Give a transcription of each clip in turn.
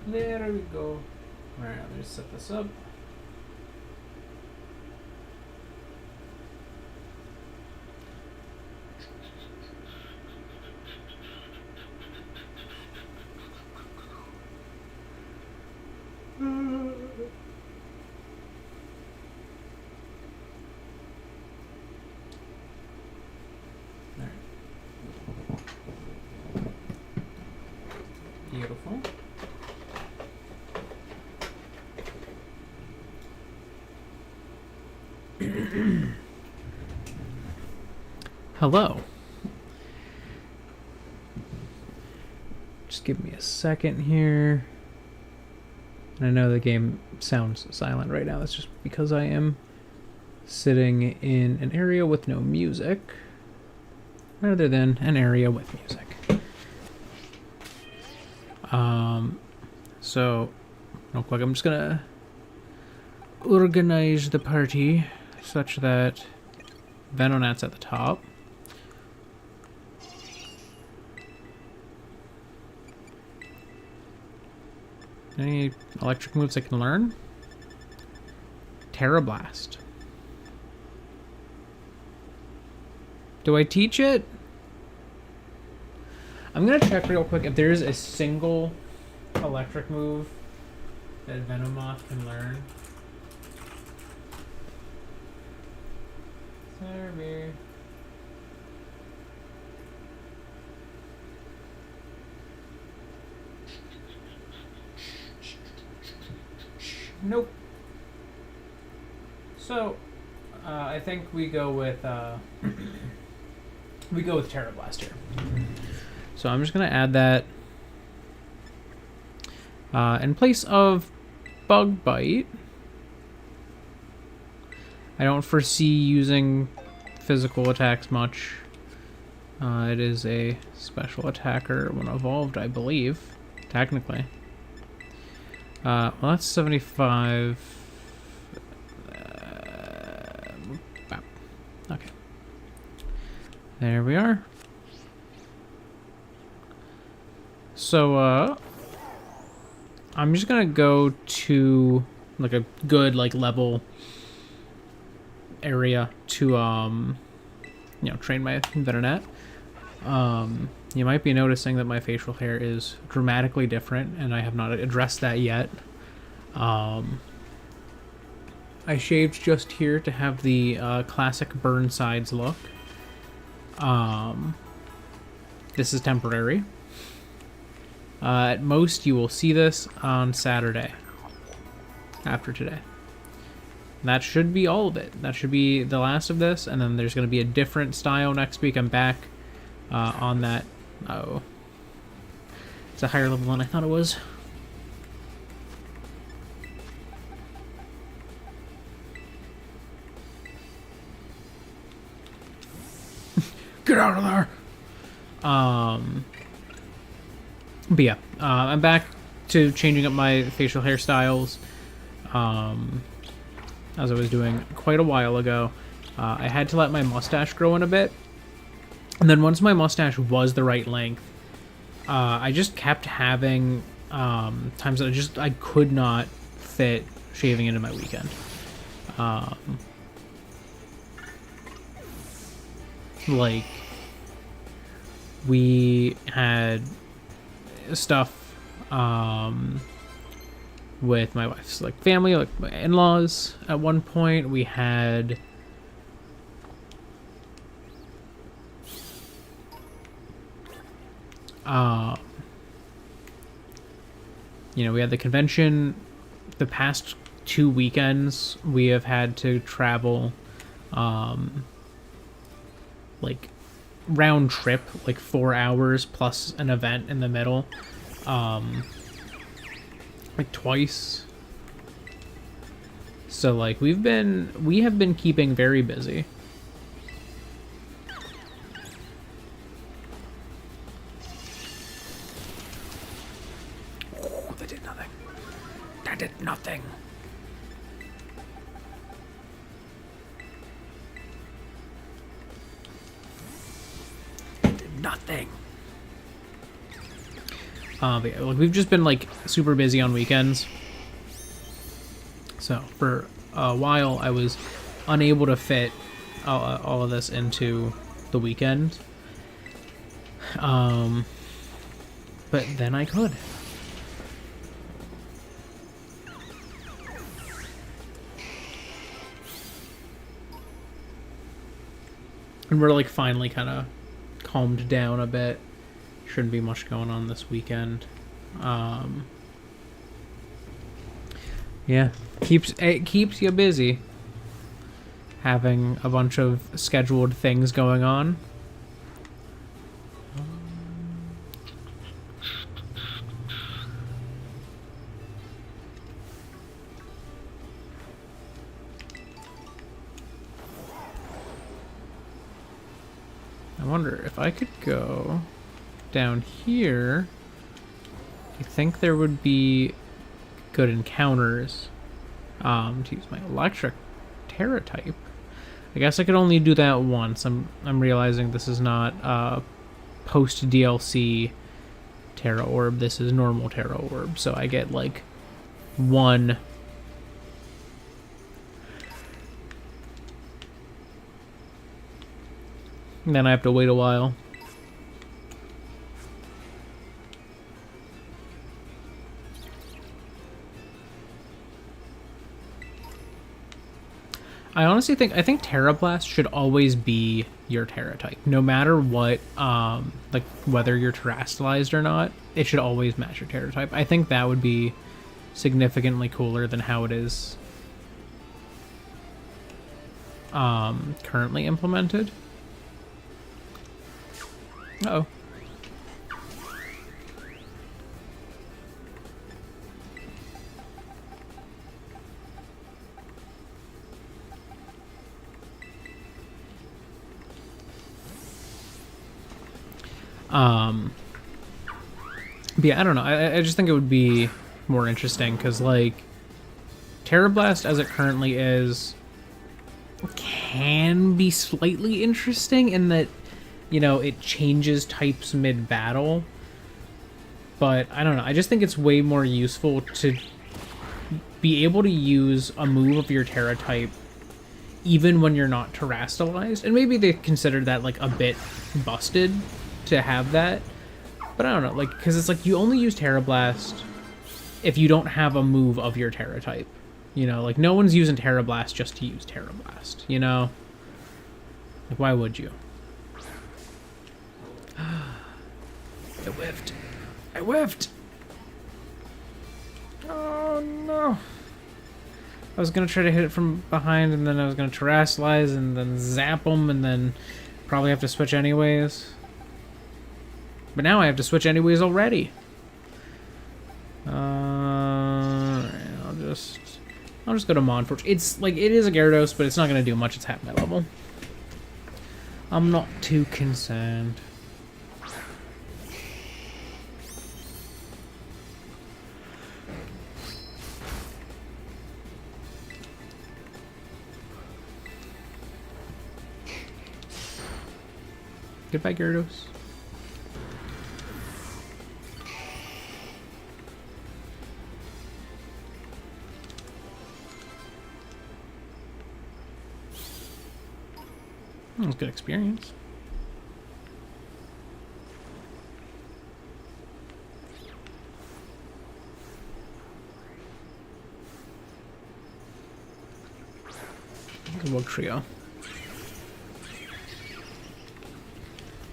There we go. Alright, let's set this up. Beautiful. Hello. Just give me a second here. And I know the game sounds silent right now. That's just because I am sitting in an area with no music, rather than an area with music. So real quick, I'm just gonna organize the party such that Venonat's at the top. Any electric moves I can learn? Terra Blast. Do I teach it? I'm gonna check real quick if there's a single electric move that Venomoth can learn. Sorry. Nope. So, I think we go with Terra Blast here. So I'm just gonna add that in place of Bug Bite. I don't foresee using physical attacks much. It is a special attacker when evolved, I believe, technically. Well, that's 75. Okay. There we are. So, I'm just gonna go to like a good level area to train my Venonat. You might be noticing that my facial hair is dramatically different, and I have not addressed that yet. I shaved just here to have the classic Burnsides look. This is temporary. At most, you will see this on Saturday, after today. That should be all of it. That should be the last of this, and then there's going to be a different style next week. I'm back on that. Oh. It's a higher level than I thought it was. Get out of there! But yeah, I'm back to changing up my facial hairstyles, as I was doing quite a while ago. I had to let my mustache grow in a bit, and then once my mustache was the right length, I just kept having times that I could not fit shaving into my weekend. Like, we had stuff with my wife's family, like my in-laws. At one point, we had we had the convention. The past 2 weekends, we have had to travel round trip, 4 hours plus an event in the middle, twice. So we have been keeping very busy. Oh, that did nothing. That did nothing. Nothing. But yeah, like we've just been like super busy on weekends. So for a while, I was unable to fit all of this into the weekend. But then I could. And we're like finally kind of calmed down a bit. Shouldn't be much going on this weekend. Yeah, it keeps you busy having a bunch of scheduled things going on. I wonder if I could go down here. I think there would be good encounters to use my electric Terra type. I guess I could only do that once. I'm realizing this is not post DLC Terra Orb. This is normal Terra Orb. So I get like one. And then I have to wait a while. I think Terra Blast should always be your Terra type. No matter what, like whether you're terrestrialized or not, it should always match your Terra type. I think that would be significantly cooler than how it is currently implemented. Uh-oh. But yeah, I don't know. I just think it would be more interesting because, like, Terra Blast as it currently is can be slightly interesting in that, you know, it changes types mid-battle. But I don't know. I just think it's way more useful to be able to use a move of your Terra type even when you're not terrestrialized. And maybe they consider that, like, a bit busted to have that. But I don't know, like, because it's like you only use Terra Blast if you don't have a move of your Terra type. You know, like, no one's using Terra Blast just to use Terra Blast, you know? Like, why would you? I whiffed. I whiffed! Oh, no. I was going to try to hit it from behind, and then I was going to terrestrialize, and then zap them, and then probably have to switch anyways. But now I have to switch anyways already. I'll just go to Monforge. It's like, it is a Gyarados, but it's not going to do much. It's half my level. I'm not too concerned. Goodbye, Gyarados. That was good experience. Good trio.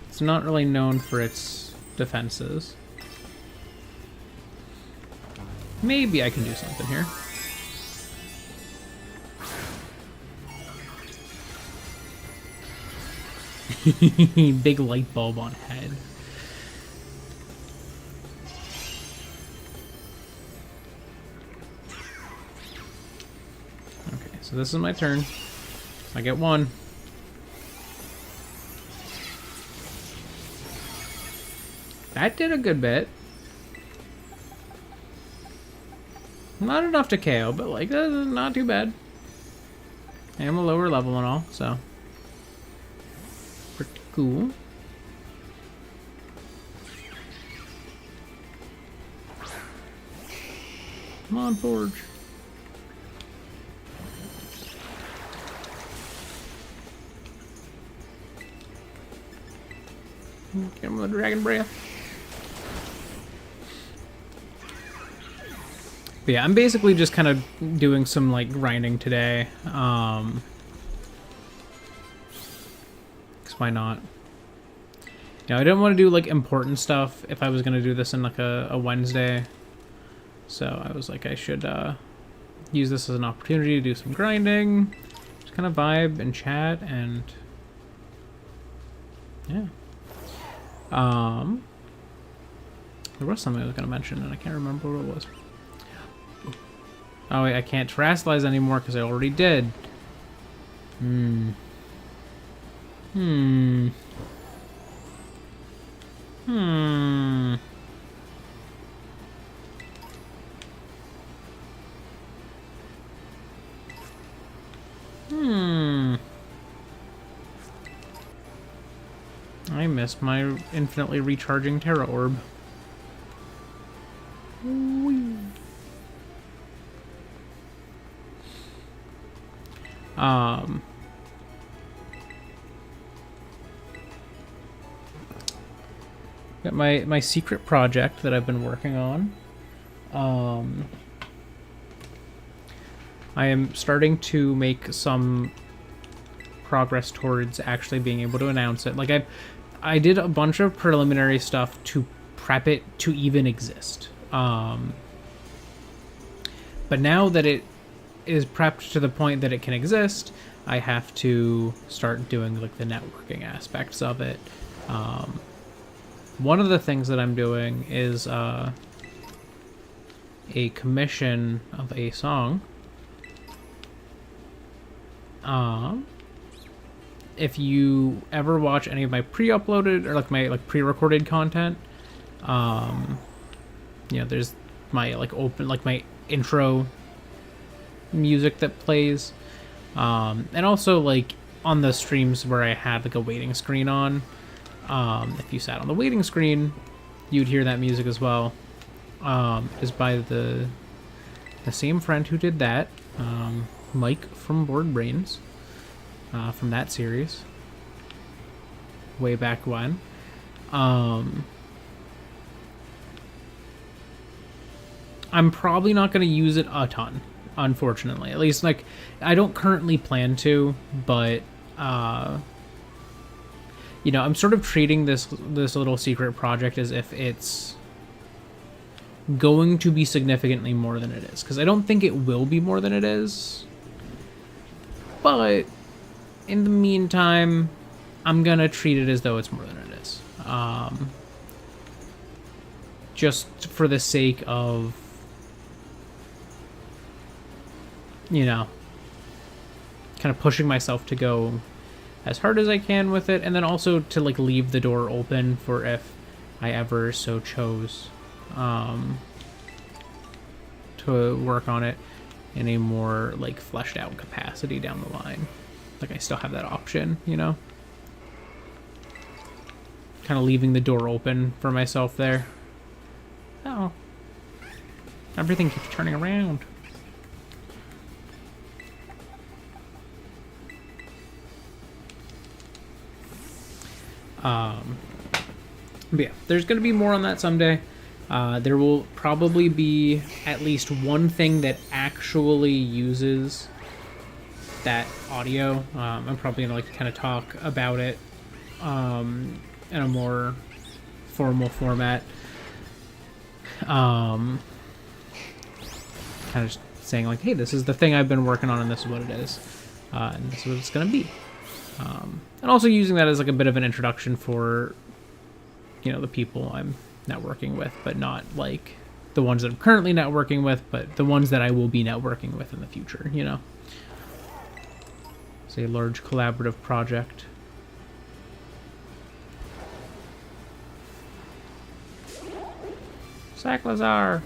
It's not really known for its defenses. Maybe I can do something here. Big light bulb on head. Okay, so this is my turn. I get one. That did a good bit. Not enough to KO, but like, not too bad. I am a lower level and all, so. Pretty cool. Come on, Forge. Get him with the dragon breath. But yeah, I'm basically just kind of doing some like grinding today. 'Cause why not? You know, I didn't want to do like important stuff if I was gonna do this in like a Wednesday. So I was like, I should use this as an opportunity to do some grinding, just kind of vibe and chat, and yeah. There was something I was gonna mention, and I can't remember what it was. Oh wait, I can't terrestrialize anymore because I already did. Hmm. I missed my infinitely recharging Terra Orb. Whee. Got my secret project that I've been working on. I am starting to make some progress towards actually being able to announce it. Like I did a bunch of preliminary stuff to prep it to even exist. But now that it is prepped to the point that it can exist, I have to start doing like the networking aspects of it. One of the things that I'm doing is a commission of a song. If you ever watch any of my pre-uploaded or like my pre-recorded content, you know, there's my like open like my intro music that plays, and also like on the streams where I had like a waiting screen on, if you sat on the waiting screen, you'd hear that music as well. Is by the same friend who did that, Mike from Board Brains, from that series way back when. I'm probably not going to use it a ton, unfortunately. At least, like, I don't currently plan to, but, you know, I'm sort of treating this little secret project as if it's going to be significantly more than it is. Because I don't think it will be more than it is. But, in the meantime, I'm going to treat it as though it's more than it is. Just for the sake of, you know, kind of pushing myself to go as hard as I can with it, and then also to like leave the door open for if I ever so chose to work on it in a more like fleshed out capacity down the line. Like I still have that option, you know? Kind of leaving the door open for myself there. Oh. Everything keeps turning around. But yeah, there's going to be more on that someday. There will probably be at least one thing that actually uses that audio. I'm probably going to like kind of talk about it in a more formal format. Kind of saying like, hey, this is the thing I've been working on and this is what it is. And this is what it's going to be. And also using that as like a bit of an introduction for, you know, the people I'm networking with, but not like the ones that I'm currently networking with, but the ones that I will be networking with in the future, you know. It's a large collaborative project. Saclazar!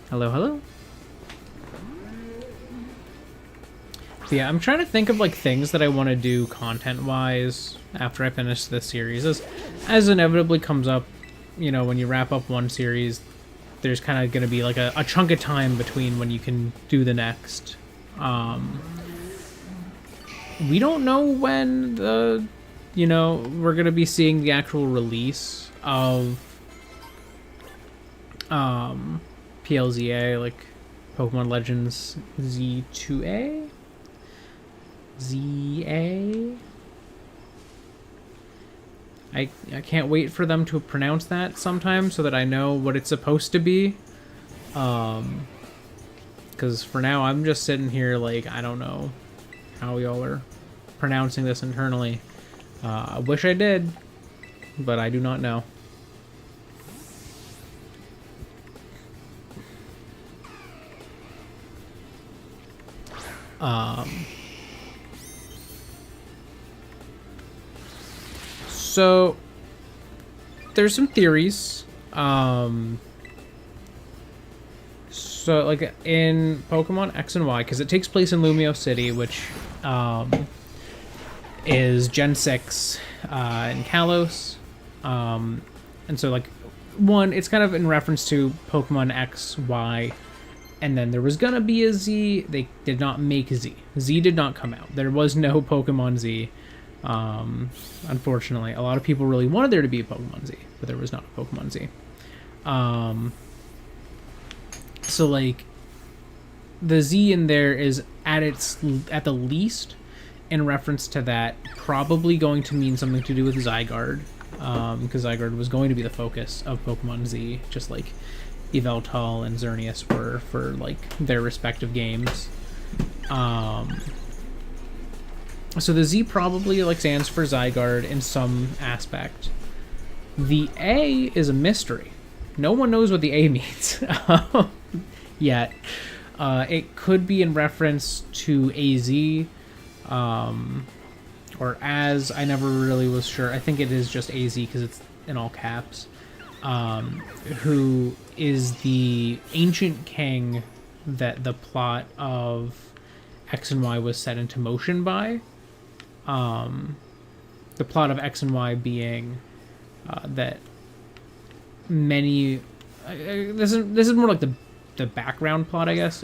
Hello, hello. But yeah, I'm trying to think of like things that I want to do content-wise after I finish this series. As inevitably comes up, you know, when you wrap up one series, there's kind of going to be like a chunk of time between when you can do the next. We don't know when we're going to be seeing the actual release of PLZA, like Pokemon Legends Z2A? ZA? I can't wait for them to pronounce that sometime so that I know what it's supposed to be. Because for now, I'm just sitting here like, I don't know how y'all are pronouncing this internally. I wish I did, but I do not know. So there's some theories. So like in Pokemon X and Y, because it takes place in Lumio City, which is Gen 6 in Kalos. And so like one, it's kind of in reference to Pokemon X, Y, and then there was gonna be a Z. They did not make Z. Z did not come out. There was no Pokemon Z. Unfortunately, a lot of people really wanted there to be a Pokemon Z, but there was not a Pokemon Z. So like the Z in there is at the least in reference to that, probably going to mean something to do with Zygarde, because Zygarde was going to be the focus of Pokemon Z, just like Yveltal and Xerneas were for like their respective games. So the Z probably like stands for Zygarde in some aspect. The A is a mystery. No one knows what the A means yet. It could be in reference to AZ, or as. I never really was sure. I think it is just AZ because it's in all caps. Who is the ancient king that the plot of X and Y was set into motion by. The plot of X and Y being that many... this is more like the background plot, I guess.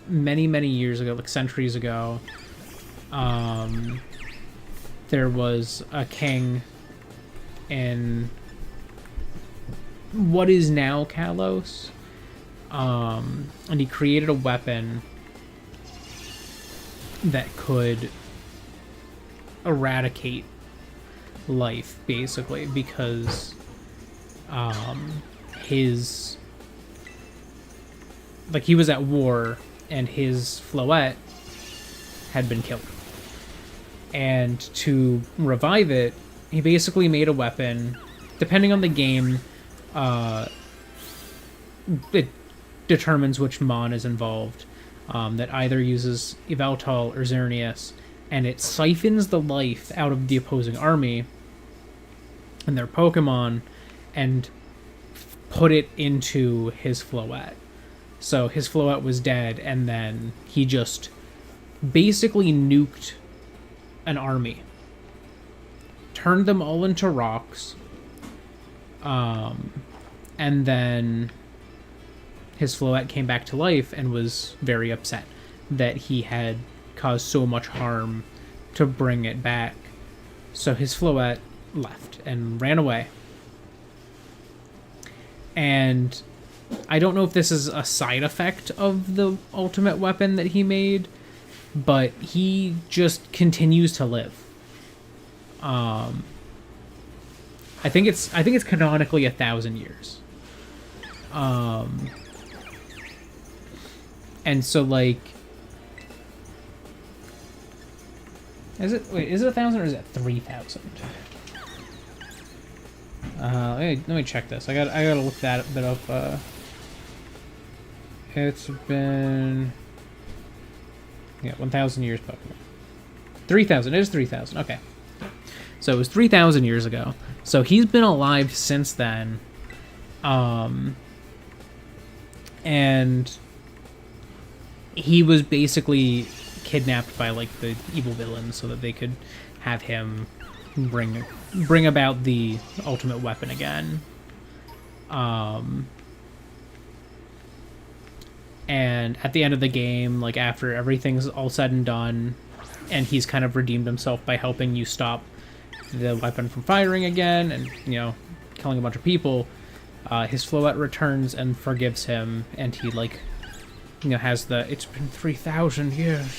Many years ago, like centuries ago, there was a king in what is now Kalos, and he created a weapon that could eradicate life, basically, because he was at war and his Floette had been killed, and to revive it, he basically made a weapon. Depending on the game, it determines which Mon is involved, that either uses Yveltal or Xerneas, and it siphons the life out of the opposing army and their Pokemon and put it into his Floette. So his Floette was dead, and then he just basically nuked an army, turned them all into rocks, and then his Floette came back to life and was very upset that he had caused so much harm to bring it back. So his Floette left and ran away. And I don't know if this is a side effect of the ultimate weapon that he made, but he just continues to live. I think it's canonically 1,000 years. And so like, is it 1,000 or is it 3,000? Let me check this. I gotta look that bit up. It's been 1,000 years Pokemon. 3,000. It is 3,000. Okay. So it was 3,000 years ago. So he's been alive since then. And he was basically kidnapped by like the evil villains so that they could have him bring about the ultimate weapon again. And at the end of the game, like after everything's all said and done, and he's kind of redeemed himself by helping you stop the weapon from firing again, and killing a bunch of people, his Floette returns and forgives him, and he like has the "it's been 3,000 years"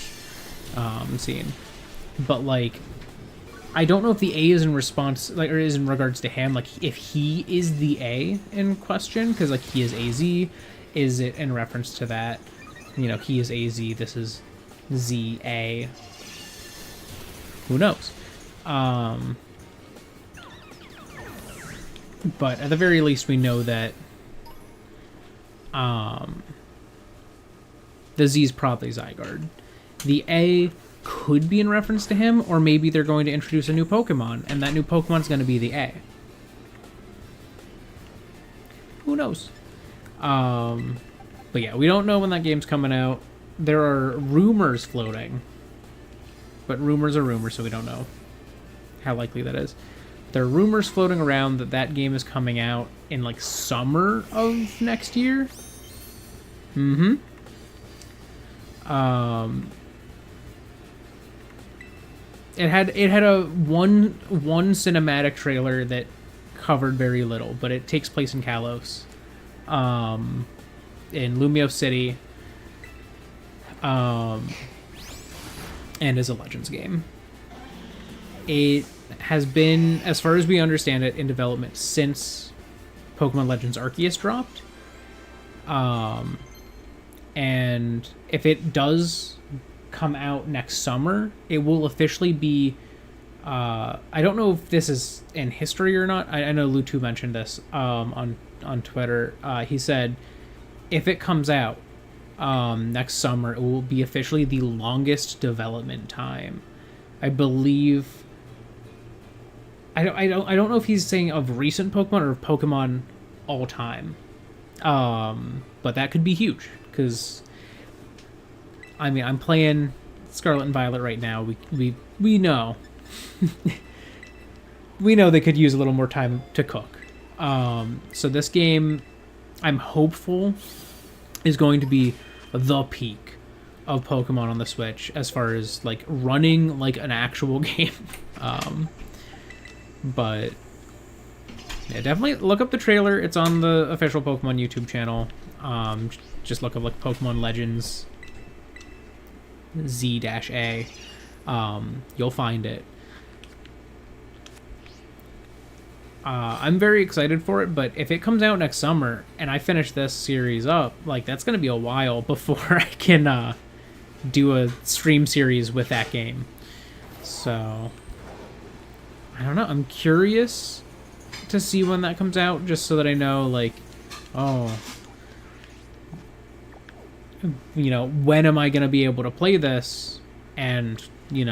scene. But like, I don't know if the A is in response, like, or is in regards to him, like if he is the A in question, because like he is AZ. Is it in reference to that? He is AZ, this is ZA. Who knows? But at the very least, we know that the Z is probably Zygarde. The A could be in reference to him, or maybe they're going to introduce a new Pokemon, and that new Pokemon's going to be the A. Who knows? But yeah, we don't know when that game's coming out. There are rumors floating, but rumors are rumors, so we don't know how likely that is. There are rumors floating around that that game is coming out in like summer of next year. It had a one cinematic trailer that covered very little, but it takes place in Kalos, in Lumio City, and is a Legends game. It has been, as far as we understand it, in development since Pokemon Legends Arceus dropped. And if it does come out next summer, it will officially be, I don't know if this is in history or not. I know Lutu mentioned this on Twitter. He said if it comes out next summer, it will be officially the longest development time. I believe. I don't know if he's saying of recent Pokemon or of Pokemon all time. But that could be huge, because I mean, I'm playing Scarlet and Violet right now. We know we know they could use a little more time to cook. So this game, I'm hopeful, is going to be the peak of Pokemon on the Switch as far as like running like an actual game. But yeah, definitely look up the trailer. It's on the official Pokemon YouTube channel. Just look up like Pokemon Legends Z-A. You'll find it. I'm very excited for it, but if it comes out next summer and I finish this series up, like that's gonna be a while before I can do a stream series with that game. So I don't know. I'm curious to see when that comes out, just so that I know, like, when am I going to be able to play this? And, when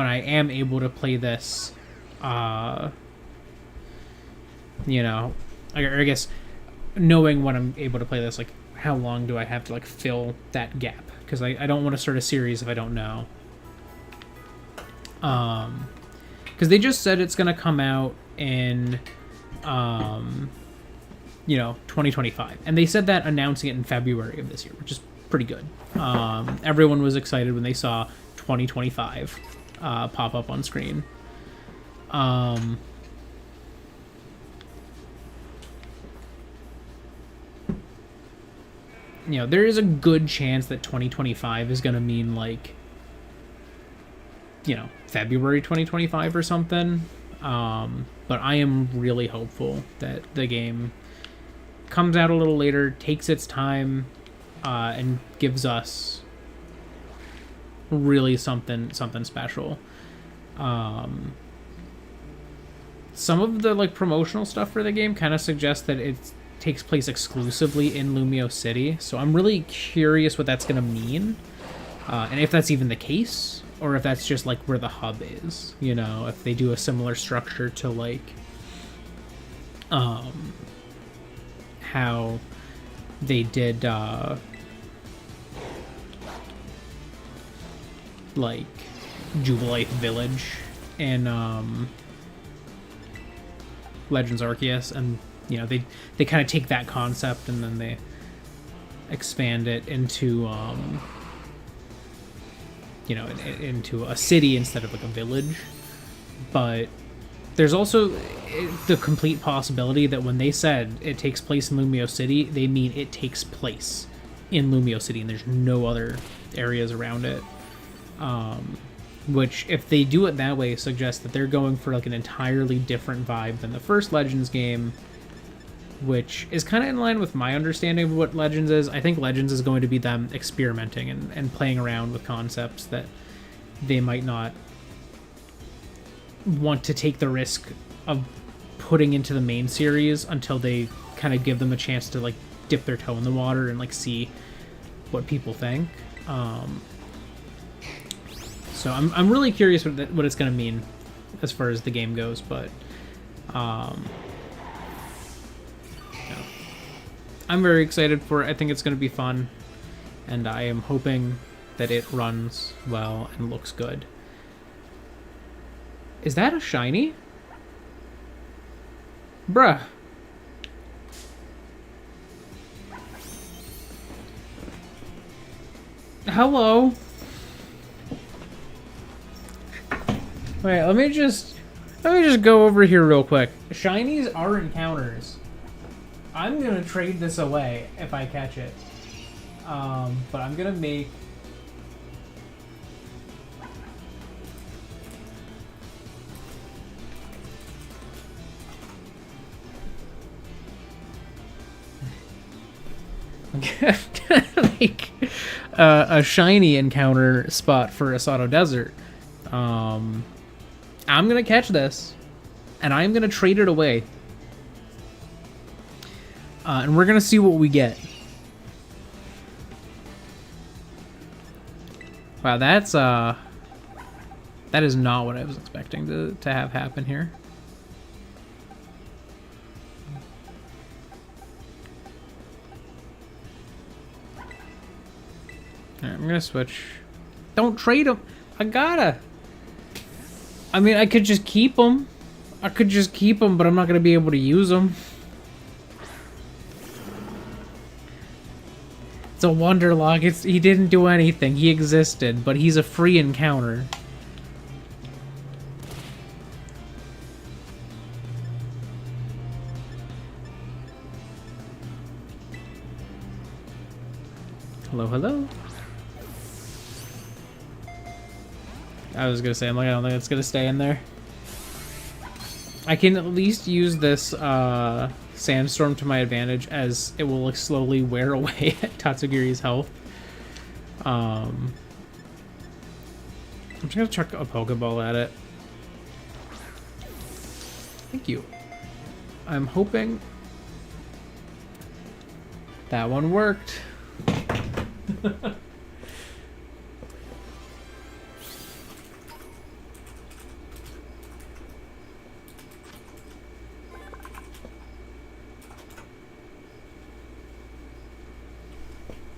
I am able to play this, I guess knowing when I'm able to play this, like, how long do I have to, like, fill that gap? Because I don't want to start a series if I don't know. Because they just said it's gonna come out in 2025, and they said that announcing it in February of this year, which is pretty good. Everyone was excited when they saw 2025 pop up on screen. There is a good chance that 2025 is gonna mean like February 2025 or something. But I am really hopeful that the game comes out a little later, takes its time, and gives us really something special. Some of the like promotional stuff for the game kind of suggests that it takes place exclusively in Lumio City, so I'm really curious what that's going to mean, and if that's even the case. Or if that's just, like, where the hub is, if they do a similar structure to, like, how they did like Jubilite Village in Legends Arceus, and you know they kind of take that concept and then they expand it into you know, into a city instead of like a village. But there's also the complete possibility that when they said it takes place in Lumio City, they mean it takes place in Lumio City and there's no other areas around it. Which, if they do it that way, suggests that they're going for like an entirely different vibe than the first Legends game, which is kind of in line with my understanding of what Legends is. I think Legends is going to be them experimenting and playing around with concepts that they might not want to take the risk of putting into the main series until they kind of give them a chance to like dip their toe in the water and like see what people think. So I'm really curious what it's going to mean as far as the game goes, but yeah. I'm very excited for it. I think it's going to be fun, and I am hoping that it runs well and looks good. Is that a shiny? Bruh. Hello. Wait, let me just go over here real quick. Shinies are encounters. I'm gonna trade this away if I catch it. But I'm gonna make like a shiny encounter spot for Asado Desert. I'm gonna catch this, and I'm gonna trade it away, and we're gonna see what we get. Wow, that is not what I was expecting to have happen here. Alright, I'm gonna switch. Don't trade them. I gotta. I mean, I could just keep them. I could just keep them, but I'm not gonna be able to use them. It's a Wonderlocke. He didn't do anything. He existed, but he's a free encounter. Hello, hello. I was gonna say, I'm like, I don't think it's gonna stay in there. I can at least use this sandstorm to my advantage, as it will like slowly wear away at Tatsugiri's health. I'm just gonna chuck a Pokeball at it. Thank you. I'm hoping that one worked.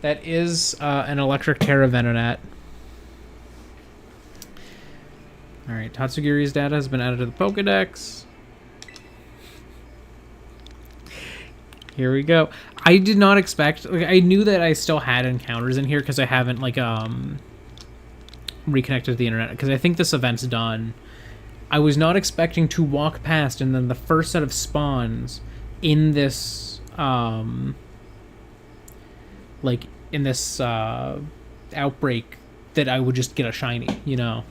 That is an electric Terra Venonat. Alright, Tatsugiri's data has been added to the Pokedex. Here we go. I did not expect... Like, I knew that I still had encounters in here because I haven't, like, reconnected to the internet. Because I think this event's done. I was not expecting to walk past and then the first set of spawns in this... like, in this outbreak, that I would just get a shiny, you know.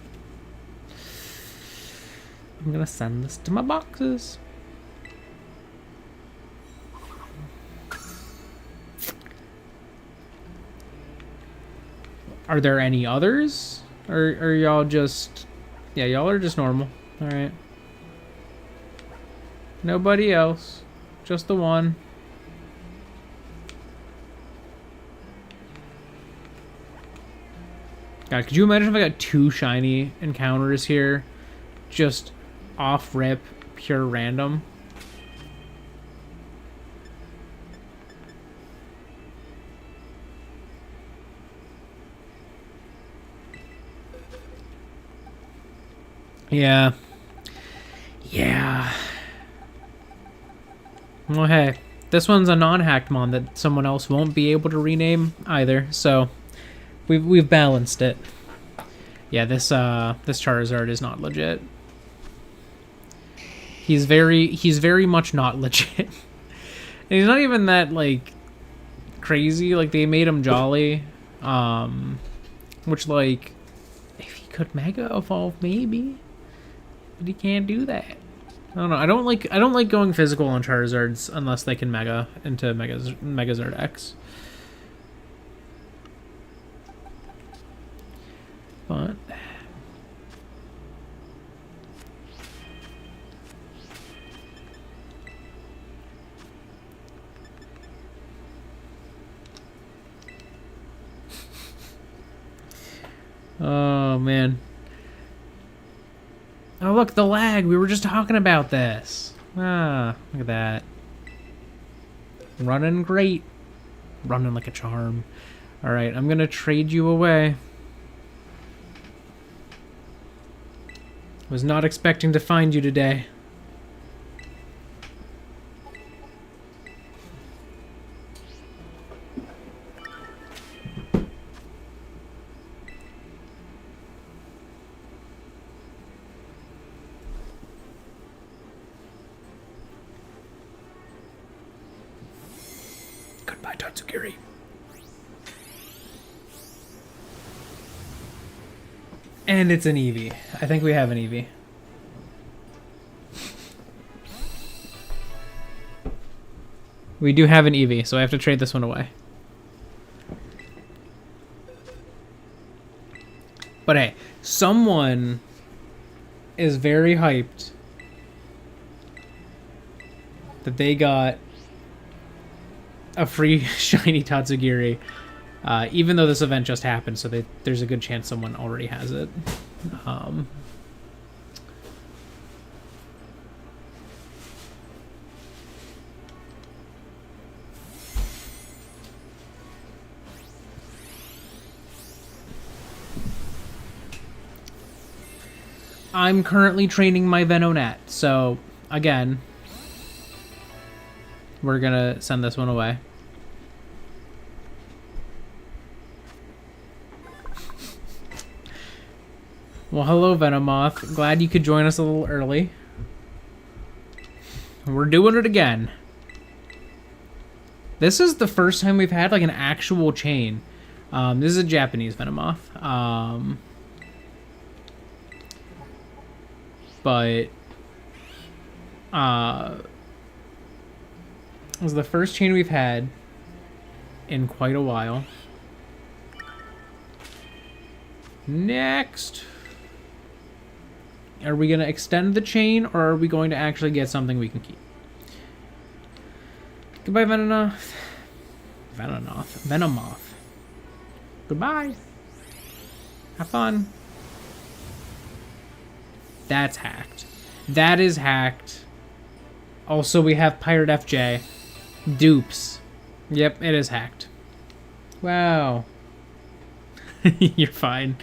I'm gonna send this to my boxes. Are there any others? Or are y'all just... Yeah, y'all are just normal. Alright. Nobody else. Just the one. God, could you imagine if I got 2 shiny encounters here? Just off rip, pure random. Yeah. Yeah. Well, hey, this one's a non-hacked mon that someone else won't be able to rename either, so we've balanced it. Yeah, this Charizard is not legit. He's very much not legit. And he's not even that like crazy. Like they made him jolly, which like if he could Mega Evolve maybe, but he can't do that. I don't know. I don't like going physical on Charizards unless they can Mega into Megazord X. But oh man. Oh look, the lag. We were just talking about this. Ah, look at that. Running great. Running like a charm. Alright, I'm gonna trade you away. Was not expecting to find you today. Goodbye, Tatsugiri. And it's an Eevee. I think we have an Eevee. We do have an Eevee, so I have to trade this one away. But hey, someone is very hyped that they got a free shiny Tatsugiri. Even though this event just happened, so there's a good chance someone already has it. I'm currently training my Venonat, so again, we're gonna send this one away. Well, hello, Venomoth. Glad you could join us a little early. We're doing it again. This is the first time we've had, like, an actual chain. This is a Japanese Venomoth. But... it was the first chain we've had in quite a while. Next... Are we going to extend the chain, or are we going to actually get something we can keep? Goodbye, Venomoth. Venomoth. Goodbye. Have fun. That's hacked. That is hacked. Also, we have Pirate FJ. Dupes. Yep, it is hacked. Wow. You're fine.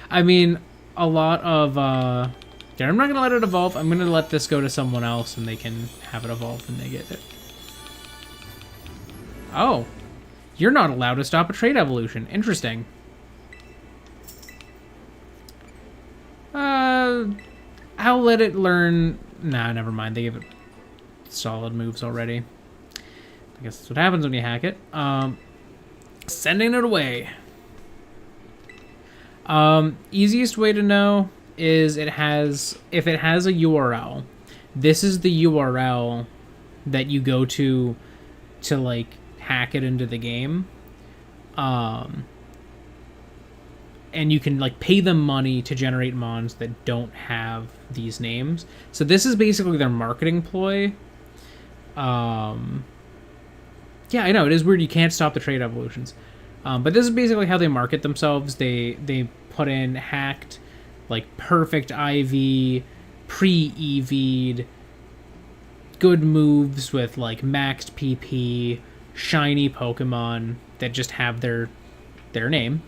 I mean, a lot of... I'm not going to let it evolve. I'm going to let this go to someone else, and they can have it evolve when they get it. Oh. You're not allowed to stop a trait evolution. Interesting. I'll let it learn... Nah, never mind. They give it solid moves already. I guess that's what happens when you hack it. Sending it away. Easiest way to know is if it has a URL. This is the URL that you go to like hack it into the game. And you can like pay them money to generate mons that don't have these names. So this is basically their marketing ploy. Yeah, I know, it is weird you can't stop the trait evolutions. But this is basically how they market themselves. They put in hacked, like perfect IV, pre-EV'd, good moves with like maxed PP, shiny Pokemon that just have their name.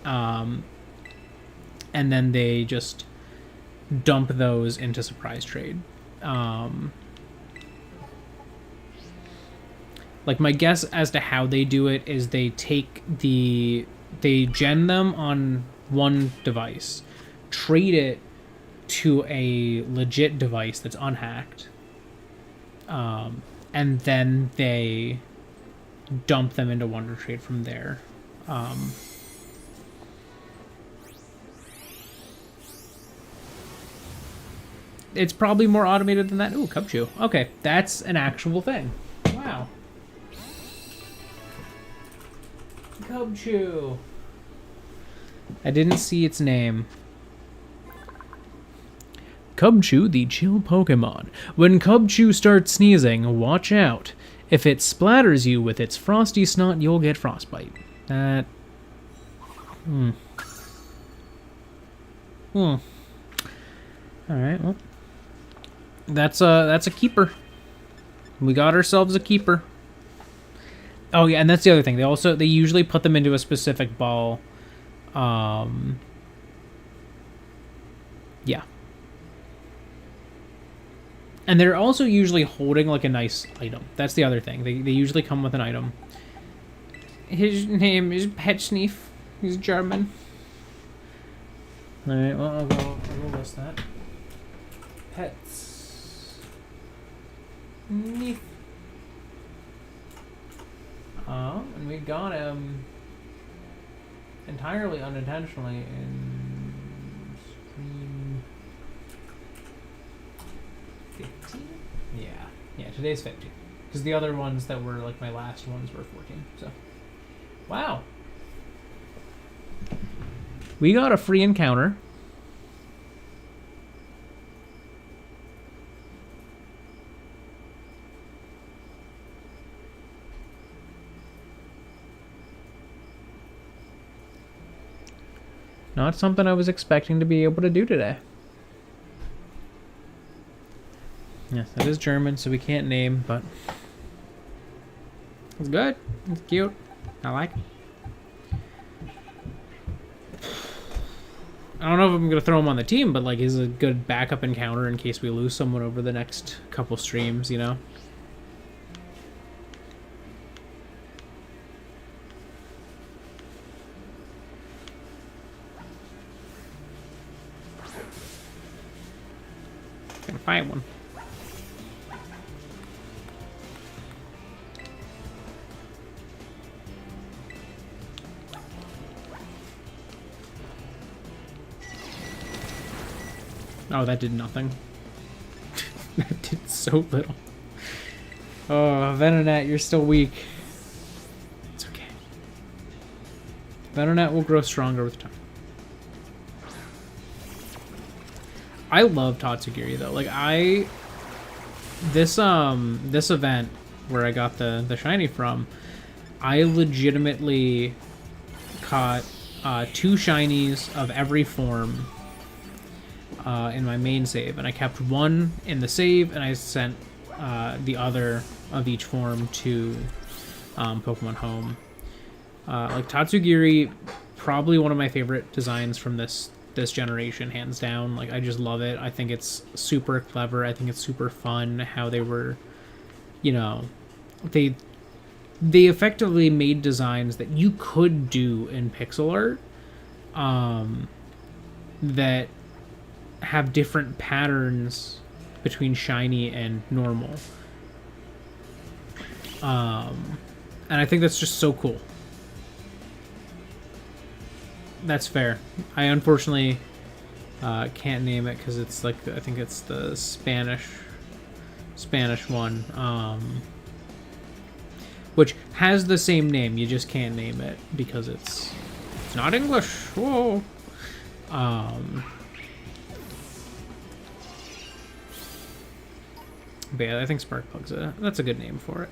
And then they just dump those into surprise trade. Like, my guess as to how they do it is they gen them on one device, trade it to a legit device that's unhacked, and then they dump them into Wonder Trade from there. It's probably more automated than that. Ooh, Cubchoo. Okay, that's an actual thing. Wow. Cubchoo. I didn't see its name. Cubchoo, the chill Pokemon. When Cubchoo starts sneezing, watch out. If it splatters you with its frosty snot, you'll get frostbite. That... Alright, well... That's a keeper. We got ourselves a keeper. Oh yeah, and that's the other thing. They usually put them into a specific ball. Yeah. And they're also usually holding like a nice item. That's the other thing. They usually come with an item. His name is Pet Sneef. He's German. Alright, well, I'll go list that. Pets. Sneef. And we got him entirely unintentionally in stream 15? Yeah, today's 15. Because the other ones that were like my last ones were 14, so. Wow. We got a free encounter. Not something I was expecting to be able to do today. Yes, that is German, so we can't name, but it's good. It's cute. I like it. I don't know if I'm going to throw him on the team, but like he's a good backup encounter in case we lose someone over the next couple streams, you know? Gonna find one. Oh, that did nothing. That did so little. Oh, Venonat, you're still weak. It's okay. Venonat will grow stronger with time. I love Tatsugiri though. Like this event where I got the shiny from, I legitimately caught 2 shinies of every form in my main save, and I kept one in the save, and I sent the other of each form to Pokemon Home. Like Tatsugiri, probably one of my favorite designs from this generation, hands down. Like, I just love it. I think it's super clever. I think it's super fun how they were, you know, they effectively made designs that you could do in pixel art that have different patterns between shiny and normal. And I think that's just so cool. That's fair. I unfortunately can't name it because it's like, I think it's the Spanish one, which has the same name. You just can't name it because it's not English. Whoa. But yeah, I think Sparkplug's that's a good name for it.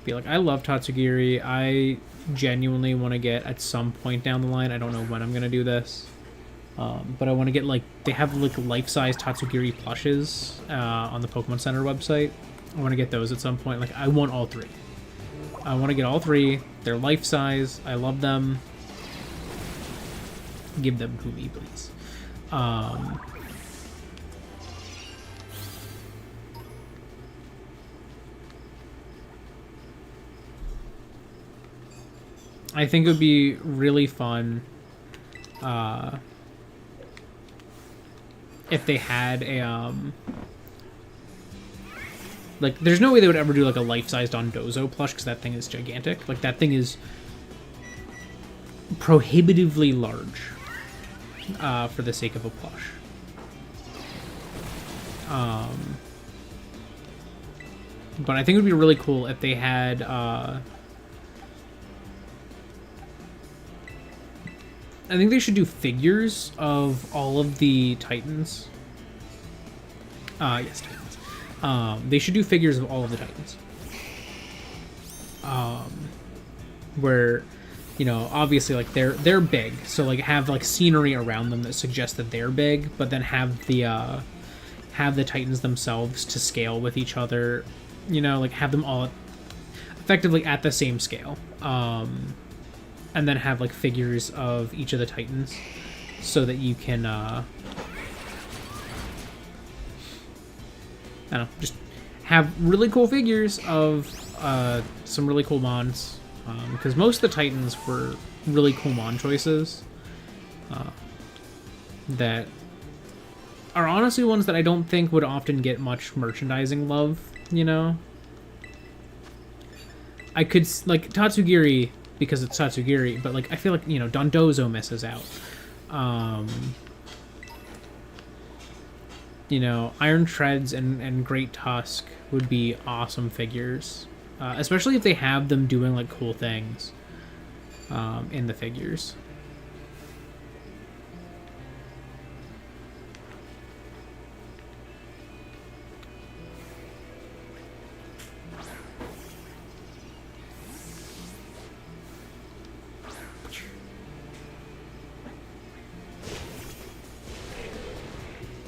Be like, I love Tatsugiri. I genuinely want to get at some point down the line. I don't know when I'm gonna do this, but I want to get like, they have like life-size Tatsugiri plushes on the Pokemon Center website. I want to get those at some point. Like, I want all 3. I want to get all 3. They're life-size. I love them. Give them to me, please. I think it would be really fun if they had a like, there's no way they would ever do like a life-sized Dondozo plush because that thing is gigantic. Like, that thing is prohibitively large for the sake of a plush. But I think it would be really cool if they had I think they should do figures of all of the Titans. Yes, Titans. They should do figures of all of the Titans. Where, you know, obviously, like, they're big, so, like, have, like, scenery around them that suggests that they're big, but then have the Titans themselves to scale with each other, you know, like, have them all effectively at the same scale. And then have, like, figures of each of the Titans so that you can, I don't know, just have really cool figures of some really cool mons. Because most of the Titans were really cool mon choices that are honestly ones that I don't think would often get much merchandising love, you know? I could, like, Tatsugiri, because it's Tatsugiri, but, like, I feel like, you know, Dondozo misses out. You know, Iron Treads and Great Tusk would be awesome figures. Especially if they have them doing, like, cool things in the figures.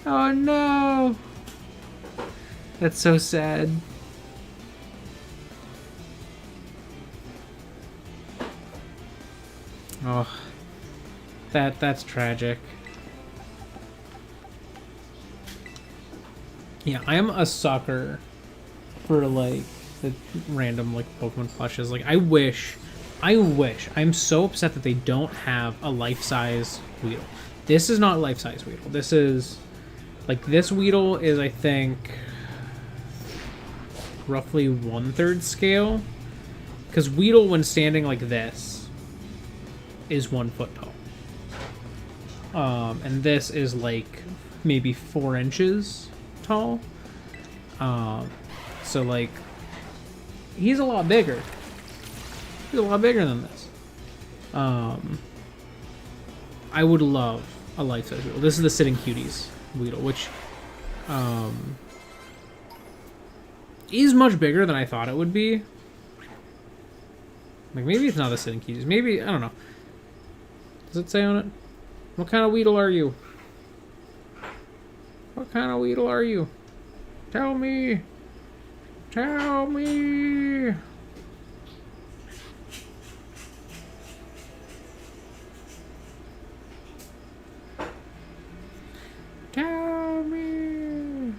Oh no! That's so sad. Oh, that's tragic. Yeah, I am a sucker for, like, the random, like, Pokemon plushes. Like, I wish, I'm so upset that they don't have a life-size Weedle. This is not a life-size Weedle. This is, like, this Weedle is, I think, roughly 1/3 scale. Because Weedle, when standing like this, is 1 foot tall. And this is, like, maybe 4 inches tall. So, like, he's a lot bigger. He's a lot bigger than this. I would love a life-size Weedle. This is the Sitting Cuties Weedle, which is much bigger than I thought it would be. Like, maybe it's not the Sitting Cuties. Maybe, I don't know. Does it say on it? What kind of Weedle are you? What kind of Weedle are you? Tell me! Tell me! Tell me!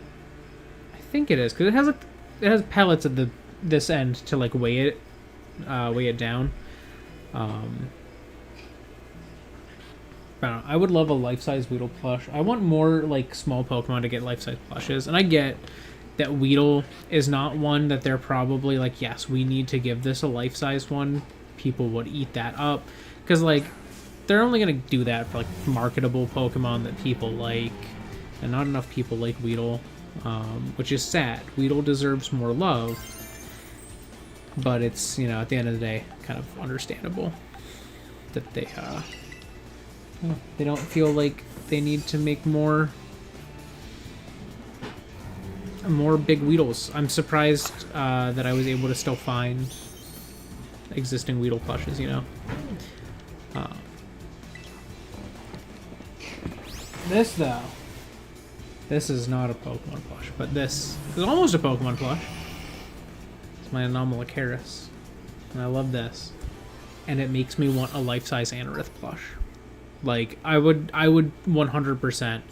I think it is, because it has pellets at this end to, like, weigh it down. I don't know, I would love a life-size Weedle plush. I want more, like, small Pokemon to get life-size plushes, and I get that Weedle is not one that they're probably like, yes, we need to give this a life-size one. People would eat that up, because, like, they're only going to do that for, like, marketable Pokemon that people like, and not enough people like Weedle, which is sad. Weedle deserves more love, but it's, you know, at the end of the day, kind of understandable that they don't feel like they need to make more big Weedles. I'm surprised that I was able to still find existing Weedle plushes, you know. This, though, this is not a Pokemon plush, but this is almost a Pokemon plush. It's my Anomalocaris, and I love this. And it makes me want a life-size Anorith plush. Like, I would 100%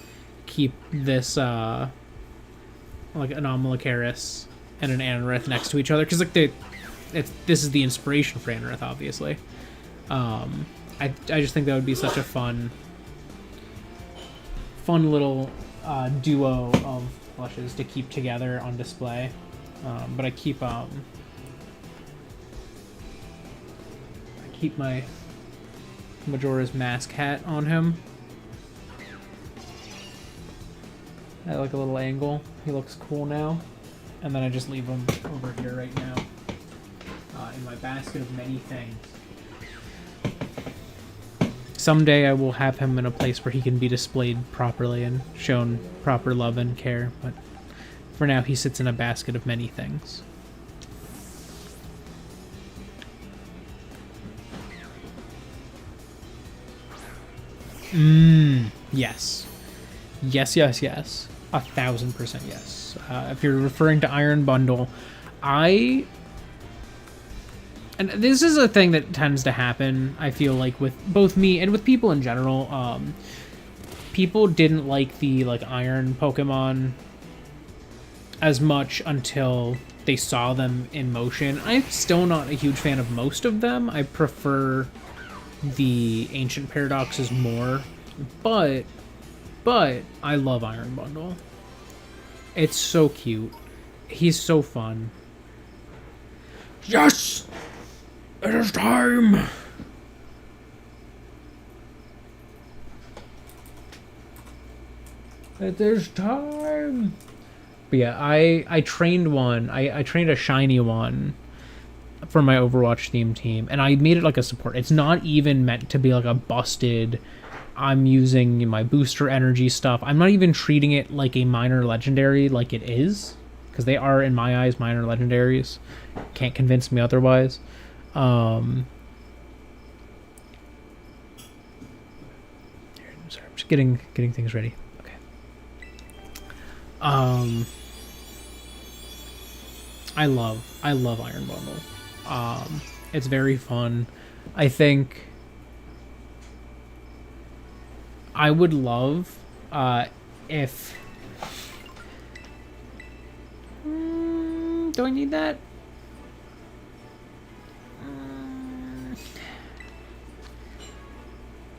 keep this, like, Anomalocaris and an Anorith next to each other, because, like, this is the inspiration for Anorith, obviously. I just think that would be such a fun little duo of plushes to keep together on display. But I keep my Majora's Mask hat on him at like a little angle. He looks cool now. And then I just leave him over here right now in my basket of many things. Someday I will have him in a place where he can be displayed properly and shown proper love and care, but for now he sits in a basket of many things. Yes. Yes. 1,000% yes. If you're referring to Iron Bundle, and this is a thing that tends to happen, I feel like, with both me and with people in general. People didn't like the Iron Pokemon as much until they saw them in motion. I'm still not a huge fan of most of them. I prefer the Ancient Paradoxes more, but I love Iron Bundle. It's so cute. He's so fun. Yes! It is time! It is time! But yeah, I trained one. I trained a shiny one for my Overwatch theme team, and I made it like a support. It's not even meant to be like a busted, I'm using my booster energy stuff. I'm not even treating it like a minor legendary like it is, because they are, in my eyes, minor legendaries. Can't convince me otherwise. Sorry, I'm just getting things ready. Okay. I love Iron Bundle. It's very fun. I think I would love if... do I need that?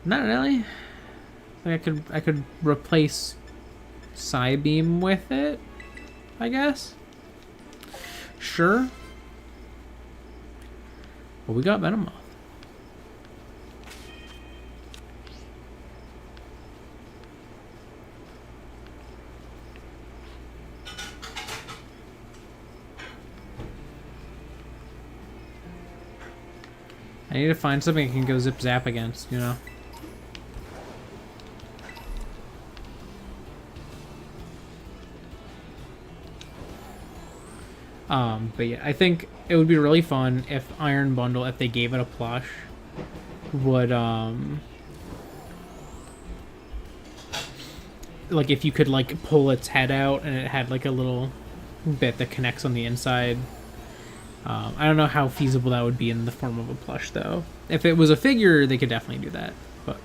Not really. Like I could replace Psybeam with it, I guess. Sure. Well, we got Venomoth. I need to find something I can go zip zap against, you know? But yeah, I think it would be really fun if Iron Bundle, if they gave it a plush, would, like, if you could, like, pull its head out and it had, like, a little bit that connects on the inside. I don't know how feasible that would be in the form of a plush, though. If it was a figure, they could definitely do that, but...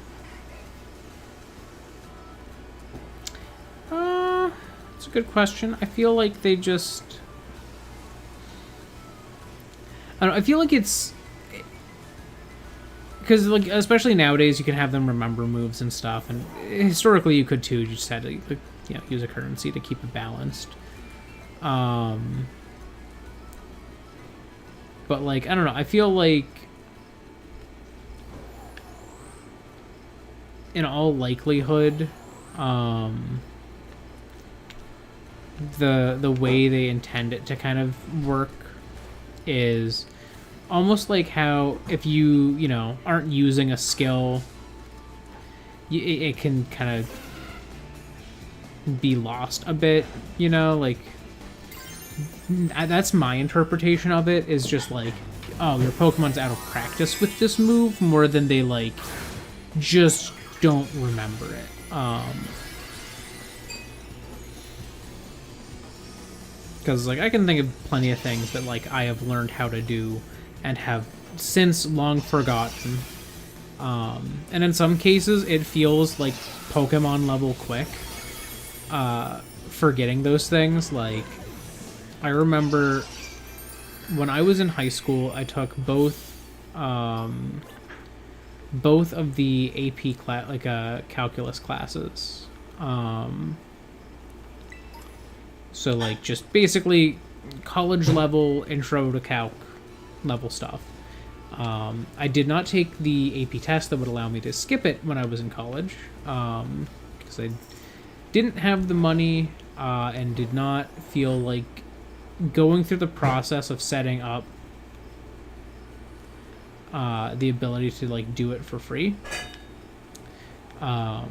it's a good question. I feel like they just... I don't know, I feel like it's... Because, like, especially nowadays, you can have them remember moves and stuff, and historically you could too. You just had to, like, you know, use a currency to keep it balanced. But, like, I don't know, I feel like in all likelihood, the way they intend it to kind of work is almost like how if you know, aren't using a skill, it can kind of be lost a bit, you know, like... That's my interpretation of it, is just like, oh, your Pokemon's out of practice with this move more than they, like, just don't remember it. Because, like, I can think of plenty of things that, like, I have learned how to do and have since long forgotten. And in some cases, it feels like Pokemon level quick for getting those things. Like, I remember when I was in high school, I took both of the AP class, like calculus classes. So like just basically college level intro to calc level stuff. I did not take the AP test that would allow me to skip it when I was in college, because I didn't have the money and did not feel like going through the process of setting up the ability to like do it for free, because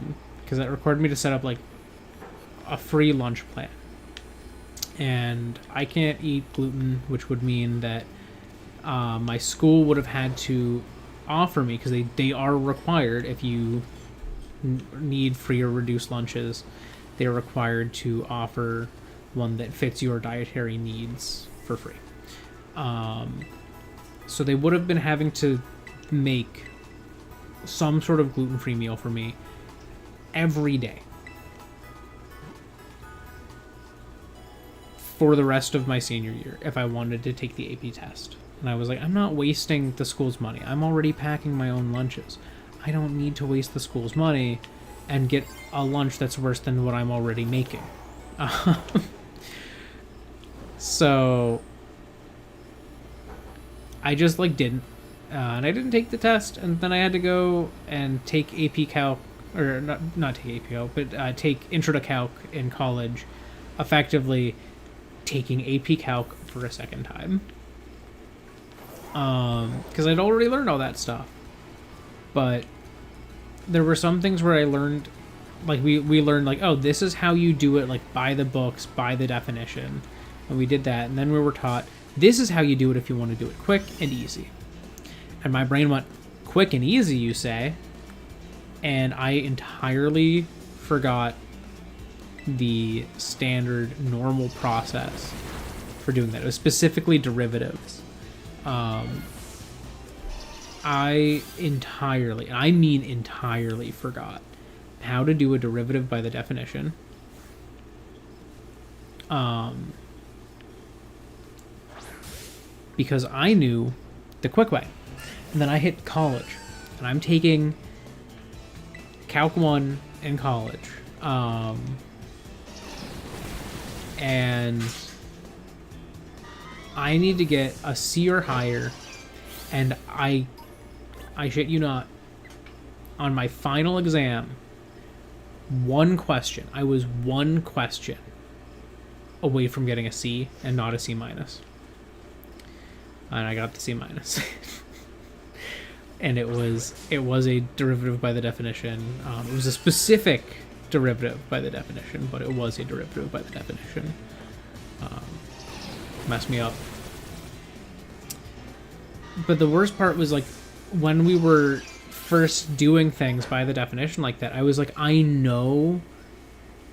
that required me to set up like a free lunch plan, and I can't eat gluten, which would mean that my school would have had to offer me, because they are required, if you need free or reduced lunches, they're required to offer one that fits your dietary needs for free. So they would have been having to make some sort of gluten-free meal for me every day for the rest of my senior year if I wanted to take the AP test. And I was like, I'm not wasting the school's money. I'm already packing my own lunches. I don't need to waste the school's money and get a lunch that's worse than what I'm already making. So I just like didn't, and I didn't take the test, and then I had to go and take AP Calc, or not take AP Calc, but take Intro to Calc in college, effectively taking AP Calc for a second time, because I'd already learned all that stuff. But there were some things where I learned, like we learned like, oh, this is how you do it, like by the books, by the definition, and we did that, and then we were taught, this is how you do it if you want to do it quick and easy. And my brain went, quick and easy, you say? And I entirely forgot the standard normal process for doing that. It was specifically derivatives. I mean entirely forgot how to do a derivative by the definition. Because I knew the quick way. And then I hit college, and I'm taking Calc 1 in college. And I need to get a C or higher, and I shit you not, on my final exam, I was one question away from getting a C and not a C minus. And I got the C minus. And it was a derivative by the definition. It was a specific derivative by the definition, but it was a derivative by the definition. Messed me up. But the worst part was like when we were first doing things by the definition like that, I was like, I know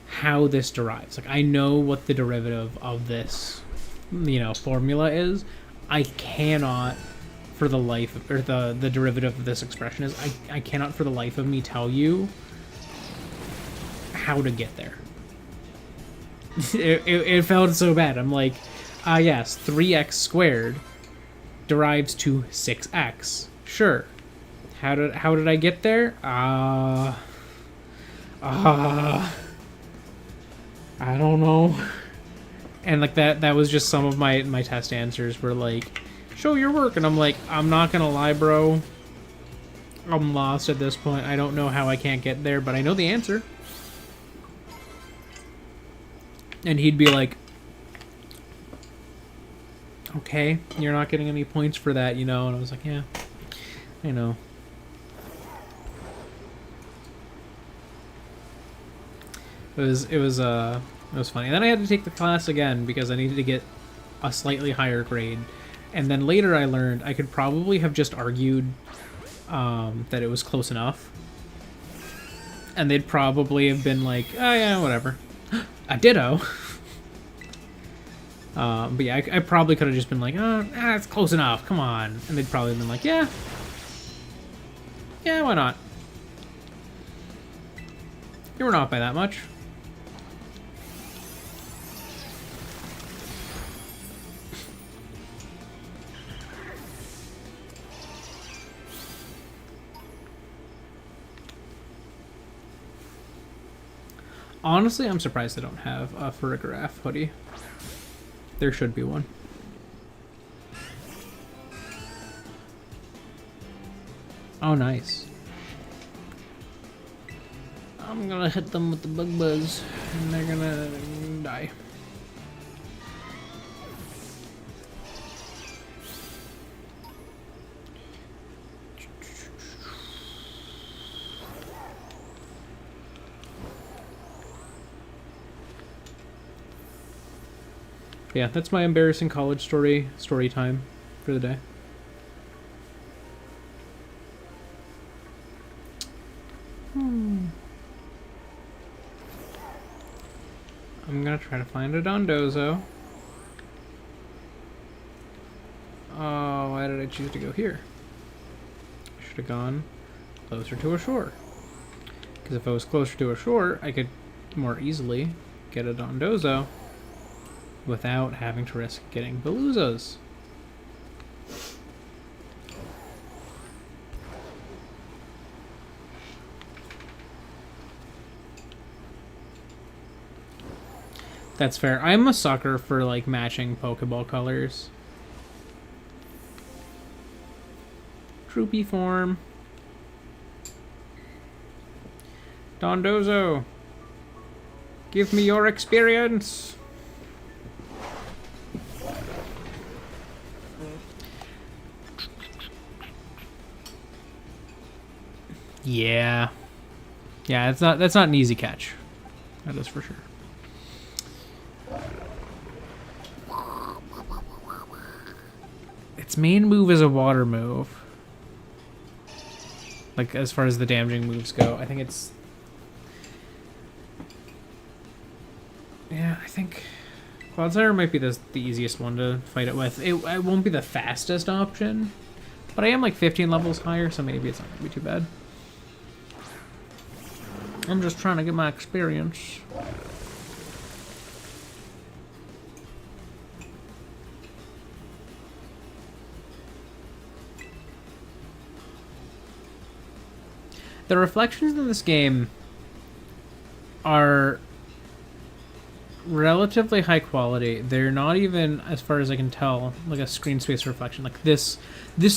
how this derives. Like, I know what the derivative of this, formula is. I cannot, for the life of, or the derivative of this expression is, I cannot for the life of me tell you how to get there. It felt so bad. I'm like, yes, 3x squared derives to 6x. Sure. How did I get there? I don't know. And like that was just some of my test answers were like, show your work, and I'm like, I'm not gonna lie, bro. I'm lost at this point. I don't know how I can't get there, but I know the answer. And he'd be like, okay, you're not getting any points for that, And I was like, yeah, I know. It was funny. And then I had to take the class again because I needed to get a slightly higher grade. And then later I learned I could probably have just argued that it was close enough. And they'd probably have been like, oh yeah, whatever. A ditto. But yeah, I probably could have just been like, it's close enough, come on. And they'd probably have been like, yeah. Yeah, why not? You were not by that much. Honestly, I'm surprised they don't have a Farigiraf hoodie. There should be one. Oh, nice. I'm gonna hit them with the bug buzz, and they're gonna die. Yeah, that's my embarrassing college story time for the day. I'm gonna try to find a Dondozo. Oh, why did I choose to go here? I should have gone closer to a shore. Because if I was closer to a shore, I could more easily get a Dondozo without having to risk getting Baluzas. That's fair. I'm a sucker for like matching Pokeball colors. Droopy form. Dondozo. Give me your experience. Yeah. Yeah, that's not an easy catch. That is for sure. Its main move is a water move. Like, as far as the damaging moves go, I think it's... Yeah, I think Clodsire might be the easiest one to fight it with. It won't be the fastest option, but I am like 15 levels higher, so maybe it's not going to be too bad. I'm just trying to get my experience. The reflections in this game are relatively high quality. They're not even, as far as I can tell, like a screen space reflection. Like this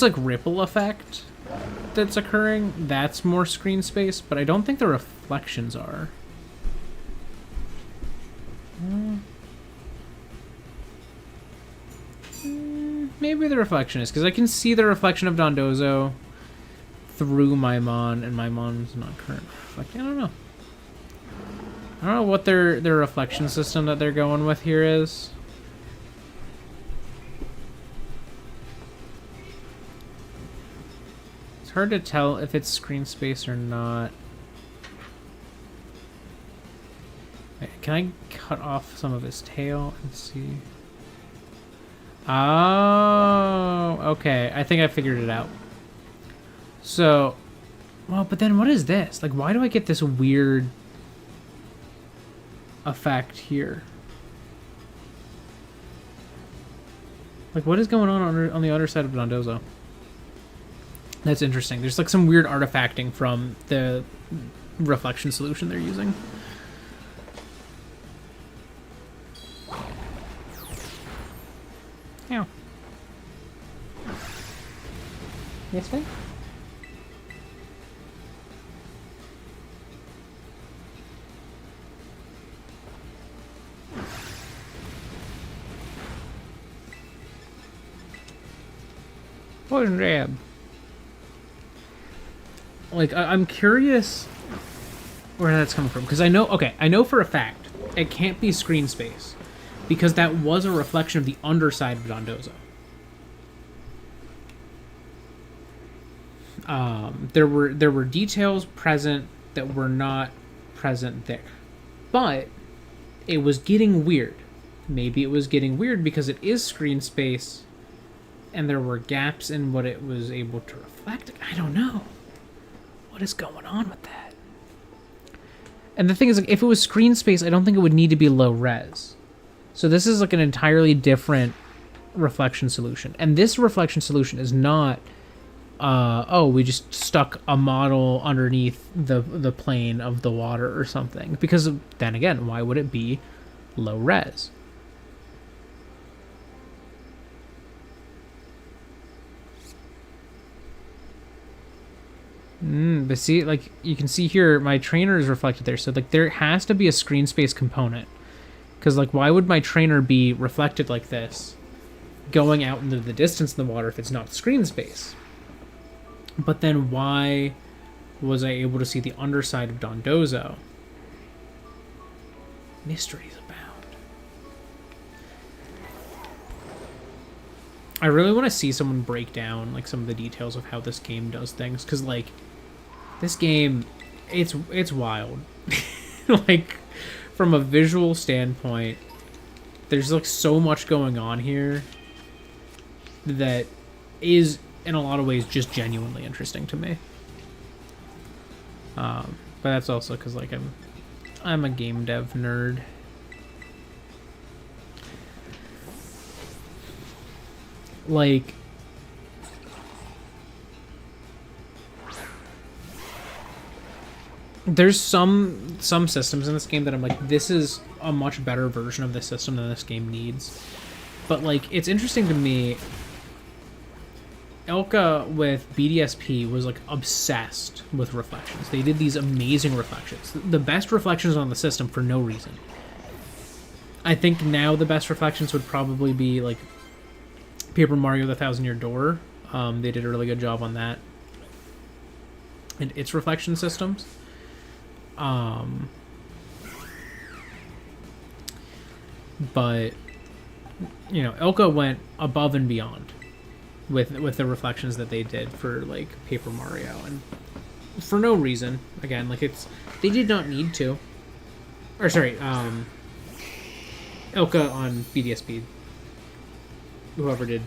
like ripple effect that's occurring, that's more screen space, but I don't think the reflections are. Maybe the reflection is, because I can see the reflection of Dondozo through my Mon, and my Mon's not current reflecting. I don't know. I don't know what their reflection system that they're going with here is. It's hard to tell if it's screen space or not. Wait, can I cut off some of his tail and see? Oh, okay. I think I figured it out. So, well, but then what is this? Like, why do I get this weird effect here? Like, what is going on the other side of Dondozo? That's interesting. There's like some weird artifacting from the reflection solution they're using. Yeah. Yes, ma'am? Poison jab. Like, I'm curious where that's coming from, because I know for a fact it can't be screen space, because that was a reflection of the underside of Dondozo. There were details present that were not present there, but it was getting weird. Maybe it was getting weird because it is screen space, and there were gaps in what it was able to reflect. I don't know. What is going on with that? And the thing is, like, if it was screen space, I don't think it would need to be low res. So this is like an entirely different reflection solution. And this reflection solution is not, oh, we just stuck a model underneath the plane of the water or something. Because then again, why would it be low res? But see, like, you can see here, my trainer is reflected there. So, like, there has to be a screen space component. Because, like, why would my trainer be reflected like this, going out into the distance in the water if it's not screen space? But then why was I able to see the underside of Dondozo? Mysteries abound. I really want to see someone break down, like, some of the details of how this game does things. Because, like, this game, it's wild. Like, from a visual standpoint, there's, like, so much going on here that is, in a lot of ways, just genuinely interesting to me. But that's also because, like, I'm a game dev nerd. Like, there's some systems in this game that I'm like, this is a much better version of this system than this game needs. But, like, it's interesting to me, Elka with BDSP was, like, obsessed with reflections. They did these amazing reflections. The best reflections on the system for no reason. I think now the best reflections would probably be, like, Paper Mario the Thousand Year Door. They did a really good job on that. And its reflection systems. But, you know, Elka went above and beyond with the reflections that they did for, like, Paper Mario, and for no reason. Again, like, they did not need to. Or sorry, Elka on BDSP, whoever did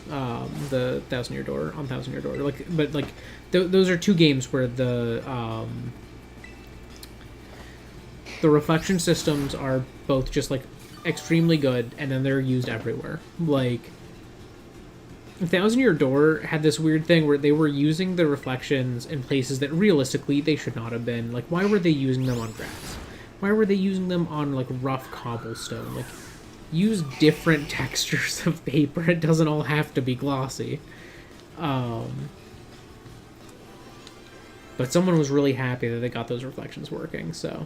the Thousand Year Door on Thousand Year Door, like, but, like, those are two games where the reflection systems are both just, like, extremely good, and then they're used everywhere. Like, Thousand Year Door had this weird thing where they were using the reflections in places that realistically they should not have been. Like, why were they using them on grass? Why were they using them on, like, rough cobblestone? Like, use different textures of paper. It doesn't all have to be glossy. But someone was really happy that they got those reflections working, so.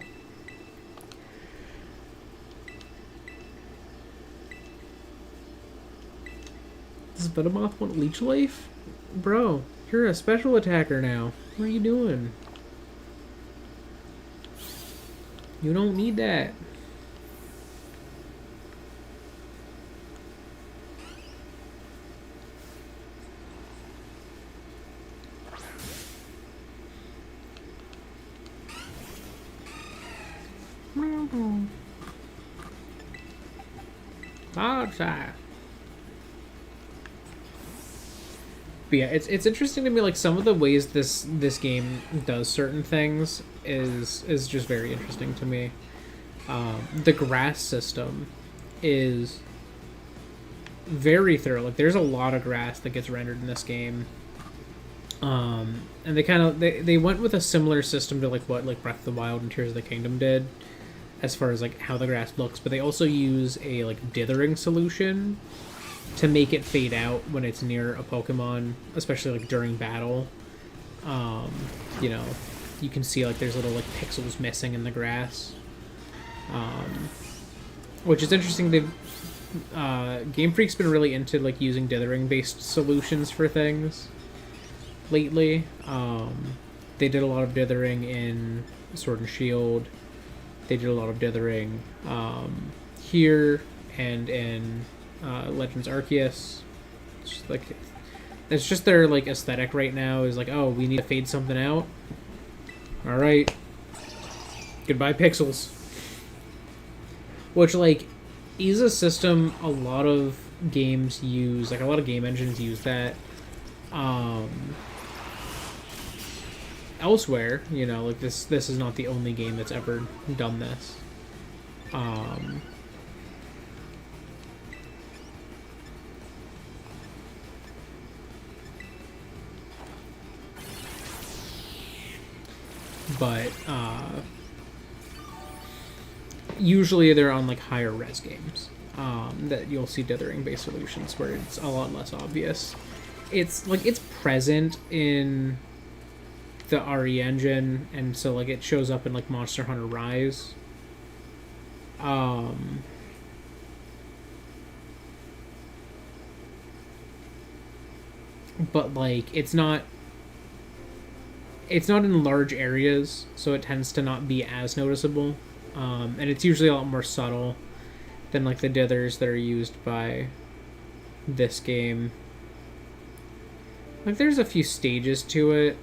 Does Venomoth want leech life? Bro, you're a special attacker now. What are you doing? You don't need that. Outside. But yeah, it's interesting to me, like, some of the ways this game does certain things is just very interesting to me. The grass system is very thorough. Like, there's a lot of grass that gets rendered in this game. And they went with a similar system to, like, what, like, Breath of the Wild and Tears of the Kingdom did, as far as, like, how the grass looks, but they also use a, like, dithering solution to make it fade out when it's near a Pokemon, especially, like, during battle. You know, you can see, like, there's little, like, pixels missing in the grass. Which is interesting. Game Freak's been really into, like, using dithering-based solutions for things lately. They did a lot of dithering in Sword and Shield. They did a lot of dithering here and in Legends Arceus. It's just their, like, aesthetic right now is like, oh, we need to fade something out. All right, goodbye pixels. Which, like, is a system a lot of games use. Like, a lot of game engines use that. elsewhere, you know, like this is not the only game that's ever done this. But usually they're on like higher res games that you'll see dithering based solutions where it's a lot less obvious. It's like it's present in the RE engine, and so like it shows up in like Monster Hunter Rise. But like it's not in large areas, so it tends to not be as noticeable. And it's usually a lot more subtle than like the dithers that are used by this game. Like there's a few stages to it.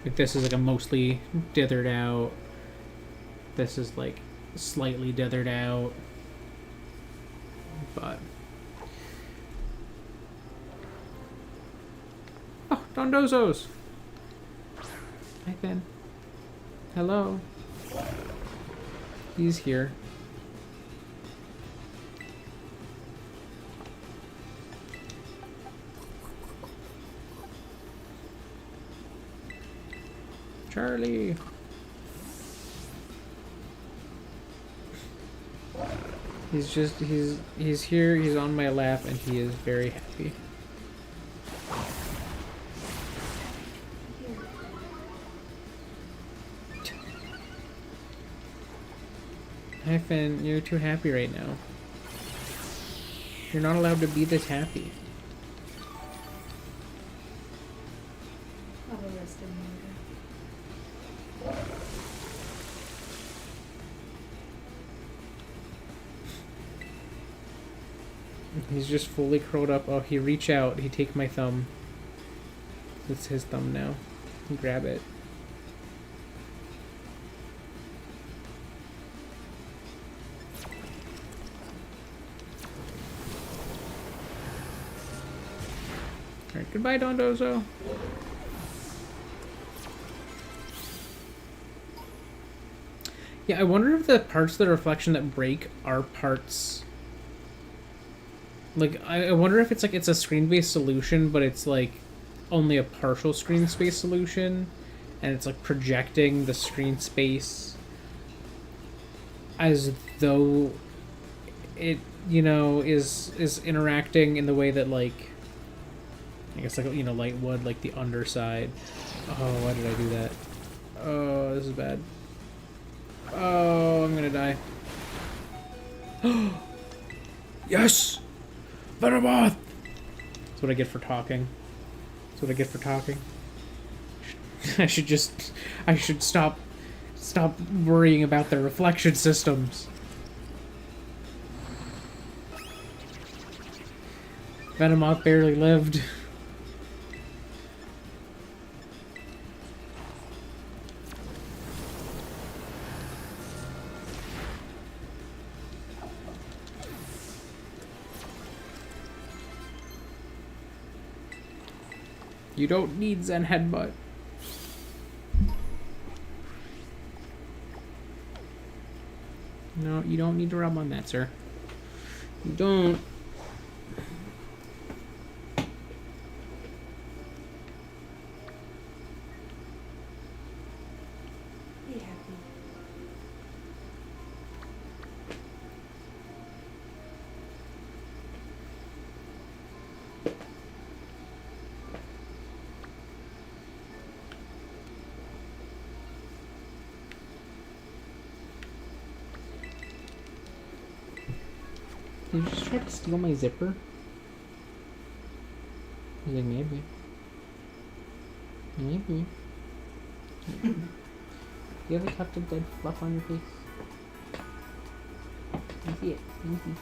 Like this is like a mostly dithered out. This is like slightly dithered out. But oh, Dondozos. Hi, Ben. Hello. He's here. Charlie. He's here, he's on my lap, and he is very happy. Hi, Finn, you're too happy right now. You're not allowed to be this happy. He's just fully curled up. Oh, he reach out. He take my thumb. It's his thumb now. Grab it. Alright, goodbye, Dondozo. Yeah, I wonder if the parts of the reflection that break are parts... Like, I wonder if it's like it's a screen-based solution, but it's like only a partial screen space solution, and it's like projecting the screen space as though it, you know, is interacting in the way that, like, I guess, like, you know, light would, like the underside. Oh, why did I do that? Oh, this is bad. Oh, I'm gonna die. Yes! Venomoth! That's what I get for talking. That's what I get for talking. I should stop worrying about their reflection systems. Venomoth barely lived. You don't need Zen Headbutt. No, you don't need to rub on that, sir. You don't. Be happy. Did you just try to steal my zipper? I was like, maybe. Maybe. Do you have a tuft of dead fluff on your face? Can you see it? Can you see?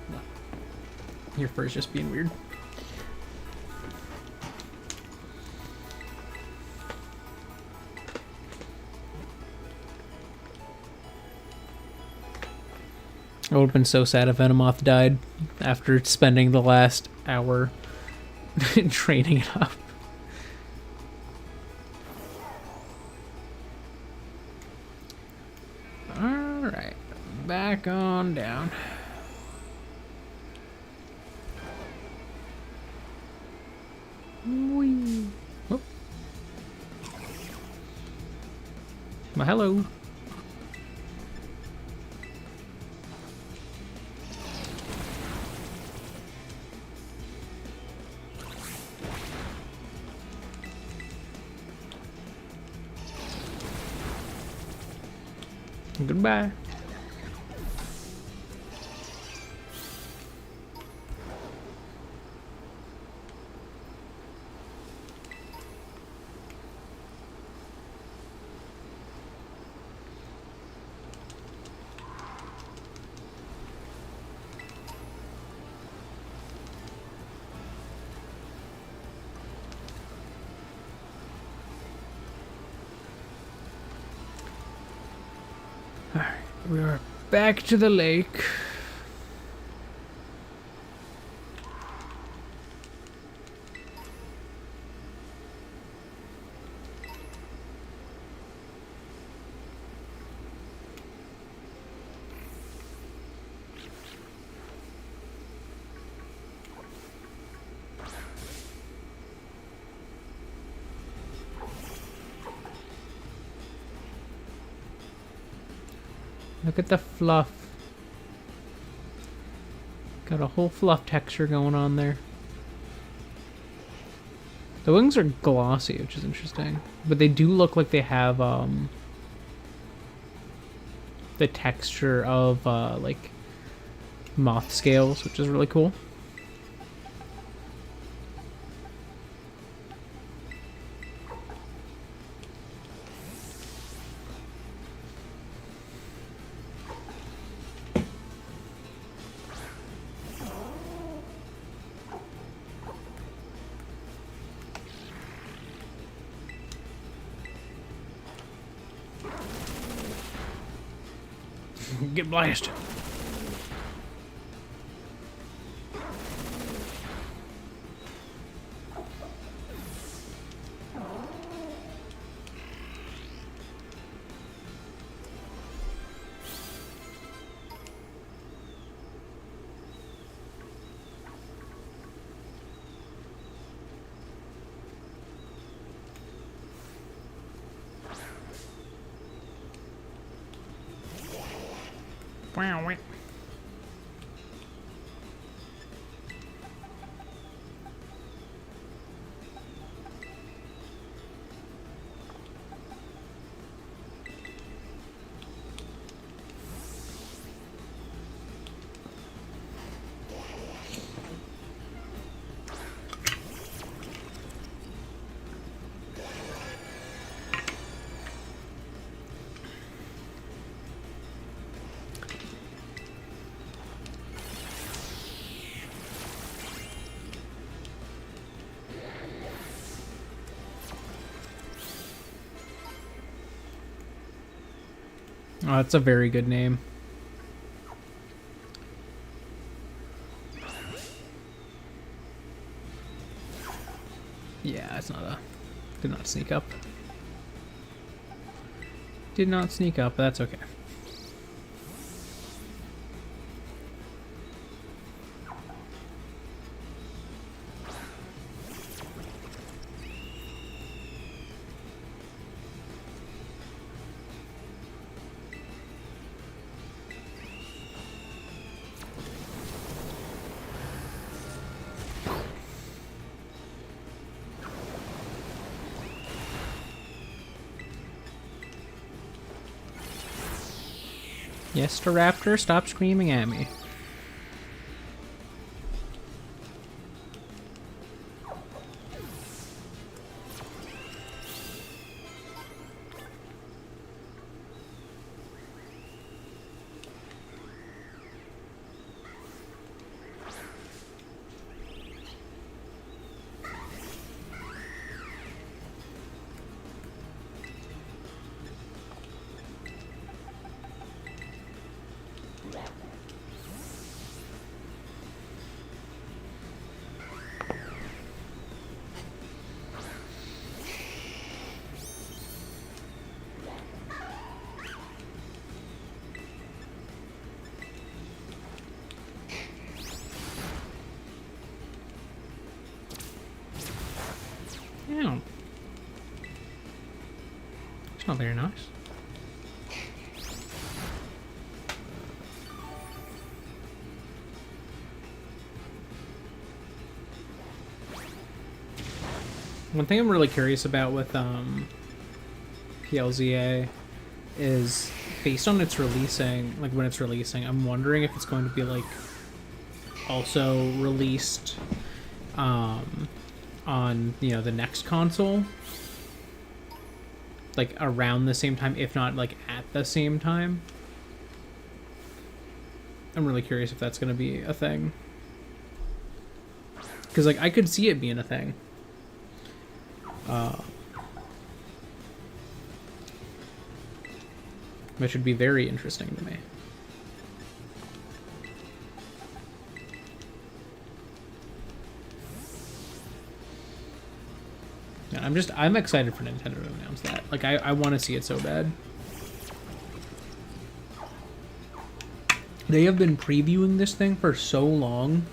No. Your fur's just being weird. I would have been so sad if Venomoth died after spending the last hour training it up. back on down. Whee. Oh. Well, hello. Goodbye. Alright, we are back to the lake. Look at the fluff. Got a whole fluff texture going on there. The wings are glossy, which is interesting. But they do look like they have the texture of like moth scales, which is really cool. Get blasted. Wow. Oh, that's a very good name. Yeah, it's not a... Did not sneak up. Did not sneak up, but that's okay. Yes, the raptor, stop screaming at me. Oh, very nice. One thing I'm really curious about with PLZA is based on its releasing, like when it's releasing, I'm wondering if it's going to be like also released on, you know, the next console, like around the same time, if not like at the same time. I'm really curious if that's going to be a thing, because like I could see it being a thing. Which would be very interesting to me. Yeah, I'm excited for Nintendo to announce that. Like, I want to see it so bad. They have been previewing this thing for so long.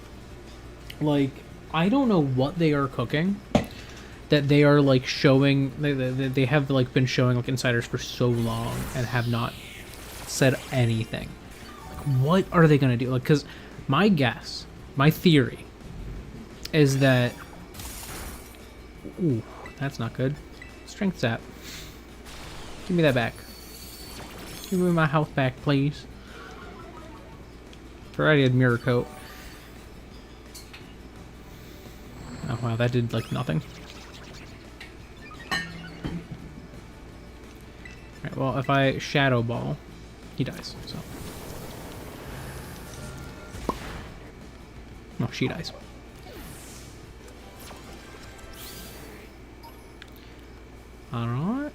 Like, I don't know what they are cooking, that they are like showing, they have like been showing like insiders for so long and have not said anything. Like, what are they gonna do? Like, because my guess, my theory, is that, ooh, that's not good. Strength zap. Give me that back. Give me my health back, please. Already had mirror coat. Oh wow, that did like nothing. Alright, well, if I Shadow Ball, he dies, so. No, she dies. Alright.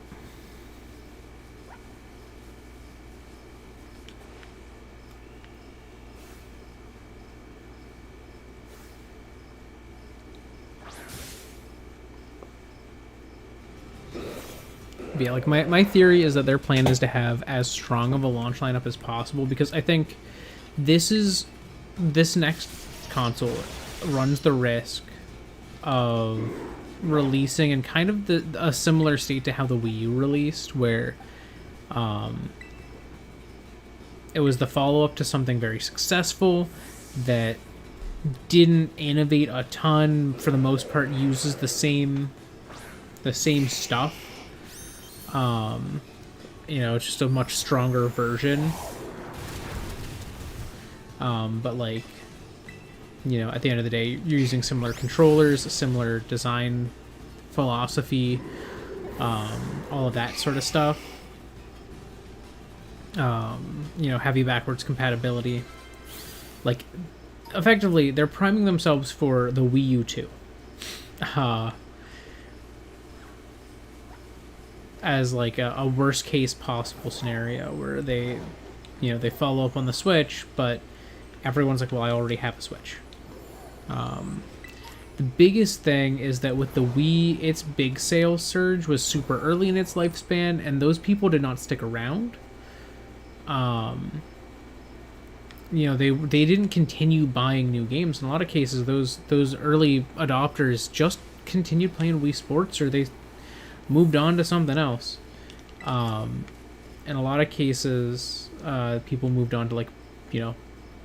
Yeah, like my theory is that their plan is to have as strong of a launch lineup as possible, because I think this next console runs the risk of releasing in kind of a similar state to how the Wii U released, where it was the follow-up to something very successful that didn't innovate a ton, for the most part uses the same stuff. You know, it's just a much stronger version. But like, you know, at the end of the day, you're using similar controllers, a similar design philosophy, all of that sort of stuff. You know, heavy backwards compatibility. Like, effectively, they're priming themselves for the Wii U 2. As like a worst case possible scenario where they, you know, they follow up on the Switch, but everyone's like, well, I already have a Switch. The biggest thing is that with the Wii, its big sales surge was super early in its lifespan, and those people did not stick around. You know, they didn't continue buying new games. In a lot of cases, those early adopters just continued playing Wii Sports, or they moved on to something else. In a lot of cases, people moved on to, like, you know,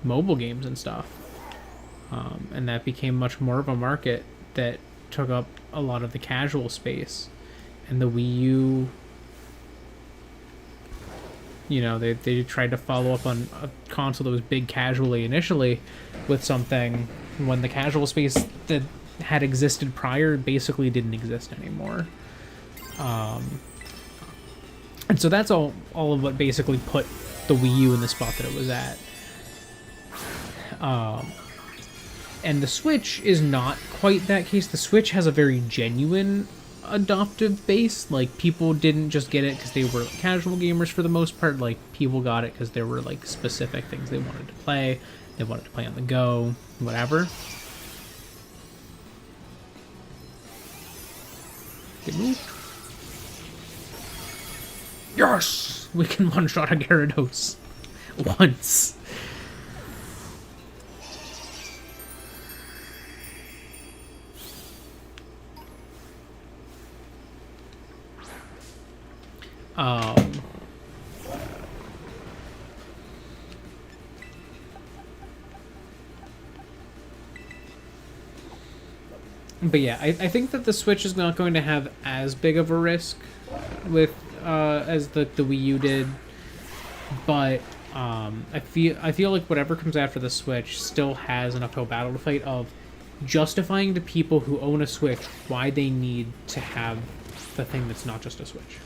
mobile games and stuff. And that became much more of a market that took up a lot of the casual space. And the Wii U, you know, they tried to follow up on a console that was big casually initially with something when the casual space that had existed prior basically didn't exist anymore. And so that's all of what basically put the Wii U in the spot that it was at. And the Switch is not quite that case. The Switch has a very genuine adoptive base. Like, people didn't just get it because they were casual gamers for the most part. Like, people got it because there were, like, specific things they wanted to play. They wanted to play on the go, whatever. Get moved. Yes! We can one-shot a Gyarados. Once. Um, but yeah, I think that the Switch is not going to have as big of a risk with as the Wii U did, but I feel like whatever comes after the Switch still has an uphill battle to fight of justifying to people who own a Switch why they need to have the thing that's not just a Switch.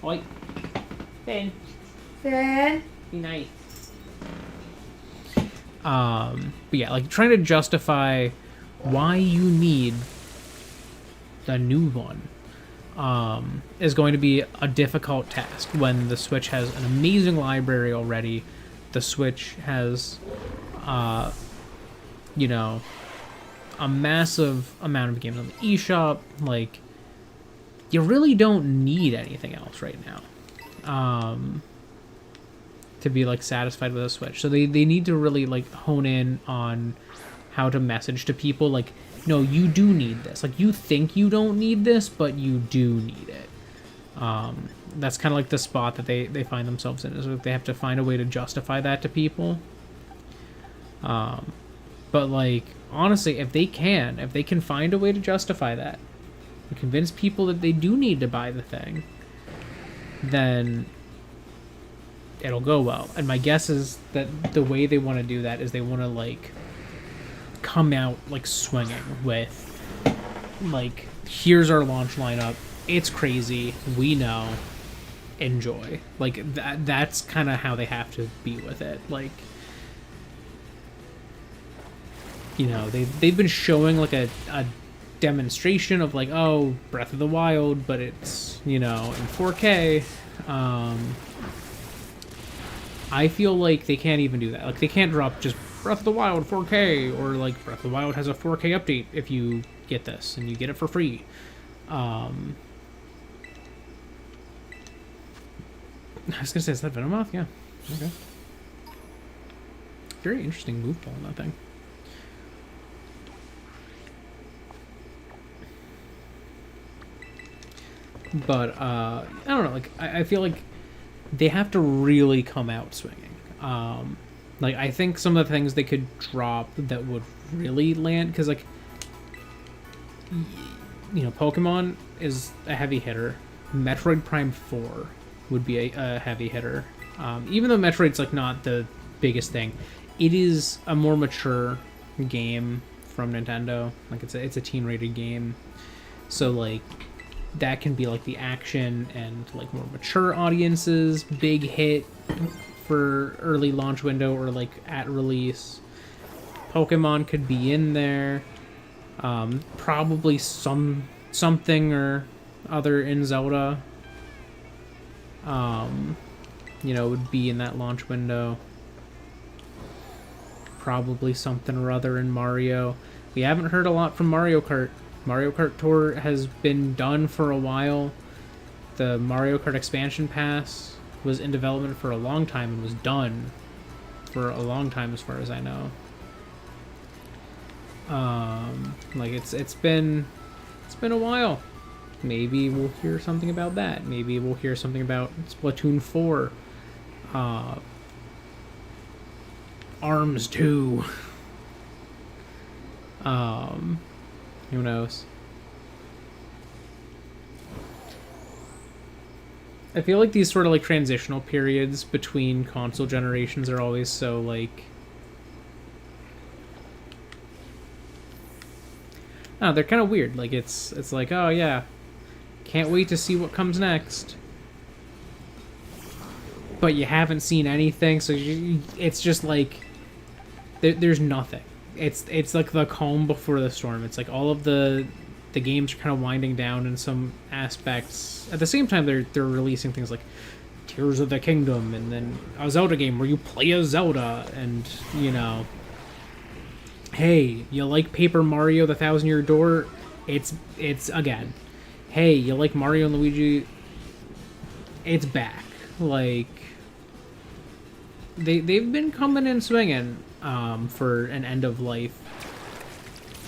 Oi, Finn. Finn? Be nice. But yeah, like trying to justify why you need the new one is going to be a difficult task when the Switch has an amazing library already. The Switch has, you know, a massive amount of games on the eShop. Like, you really don't need anything else right now to be like satisfied with a Switch. So they need to really like hone in on how to message to people like, no, you do need this. Like, you think you don't need this, but you do need it. That's kind of like the spot that they find themselves in, is that they have to find a way to justify that to people. But like, honestly, if they can find a way to justify that and convince people that they do need to buy the thing, then it'll go well. And my guess is that the way they want to do that is they want to like come out like swinging with like, here's our launch lineup, it's crazy, we know, enjoy. Like that's kind of how they have to be with it. Like, you know, they've been showing like a demonstration of like, oh, Breath of the Wild, but it's, you know, in 4K. I feel like they can't even do that. Like, they can't drop just Breath of the Wild 4K, or like Breath of the Wild has a 4K update if you get this, and you get it for free. I was gonna say, is that Venomoth? Yeah. Okay. Very interesting move ball on that thing. But I don't know. Like, I feel like they have to really come out swinging. Like, I think some of the things they could drop that would really land, because like, you know, Pokemon is a heavy hitter. Metroid Prime 4 would be a heavy hitter. Even though Metroid's like not the biggest thing, it is a more mature game from Nintendo. Like, it's a teen-rated game, so like that can be like the action and like more mature audiences big hit for early launch window or like at release. Pokemon could be in there. Probably something or other in Zelda, you know, would be in that launch window. Probably something or other in Mario. We haven't heard a lot from Mario Kart. Mario Kart Tour has been done for a while. The Mario Kart expansion pass was in development for a long time and was done for a long time as far as I know. Like, it's been a while. Maybe we'll hear something about that. Maybe we'll hear something about Splatoon 4. ARMS 2. Who knows? I feel like these sort of like transitional periods between console generations are always so like, oh, they're kind of weird. Like, it's like, oh yeah, can't wait to see what comes next, but you haven't seen anything, so it's just like there's nothing. It's like the calm before the storm. It's like all of the games are kind of winding down in some aspects. At the same time, they're releasing things like Tears of the Kingdom, and then a Zelda game where you play as Zelda, and, you know, hey, you like Paper Mario: The Thousand Year Door? It's again. Hey, you like Mario and Luigi? It's back. Like, they've been coming and swinging for an end of life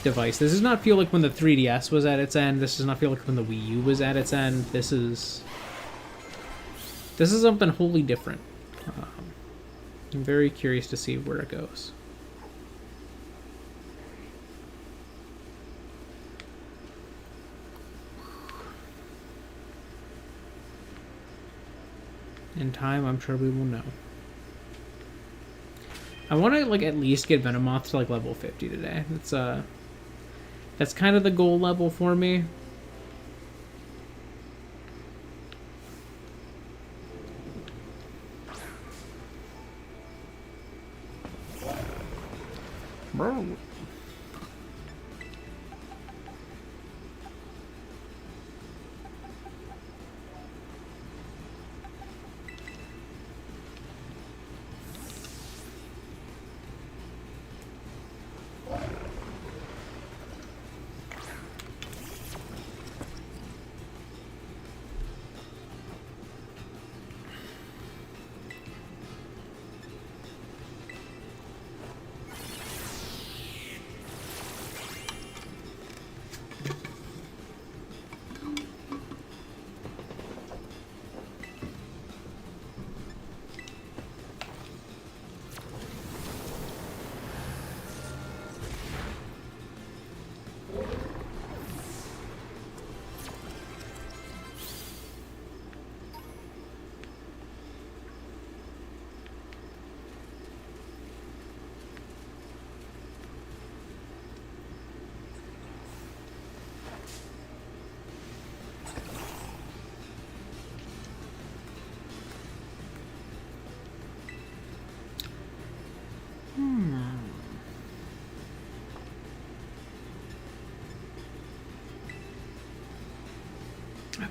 device. This does not feel like when the 3DS was at its end. This does not feel like when the Wii U was at its end. This is something wholly different. I'm very curious to see where it goes. In time, I'm sure we will know. I want to like at least get Venomoth to like level 50 today. That's kind of the goal level for me. Bro.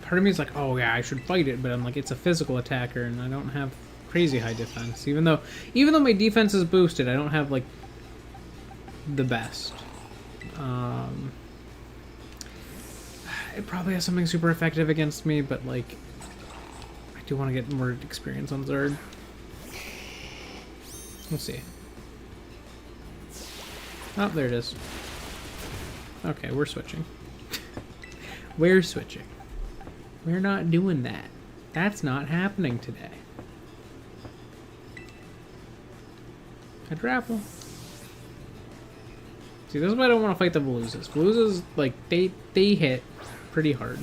Part of me is like, oh yeah, I should fight it, but I'm like, it's a physical attacker, and I don't have crazy high defense. Even though my defense is boosted, I don't have like the best. It probably has something super effective against me, but like, I do want to get more experience on Zerd. We'll see. Oh, there it is. Okay, we're switching. We're switching. We're not doing that. That's not happening today. A grapple. See, this is why I don't want to fight the Veloozas. Veloozas, like, they hit pretty hard.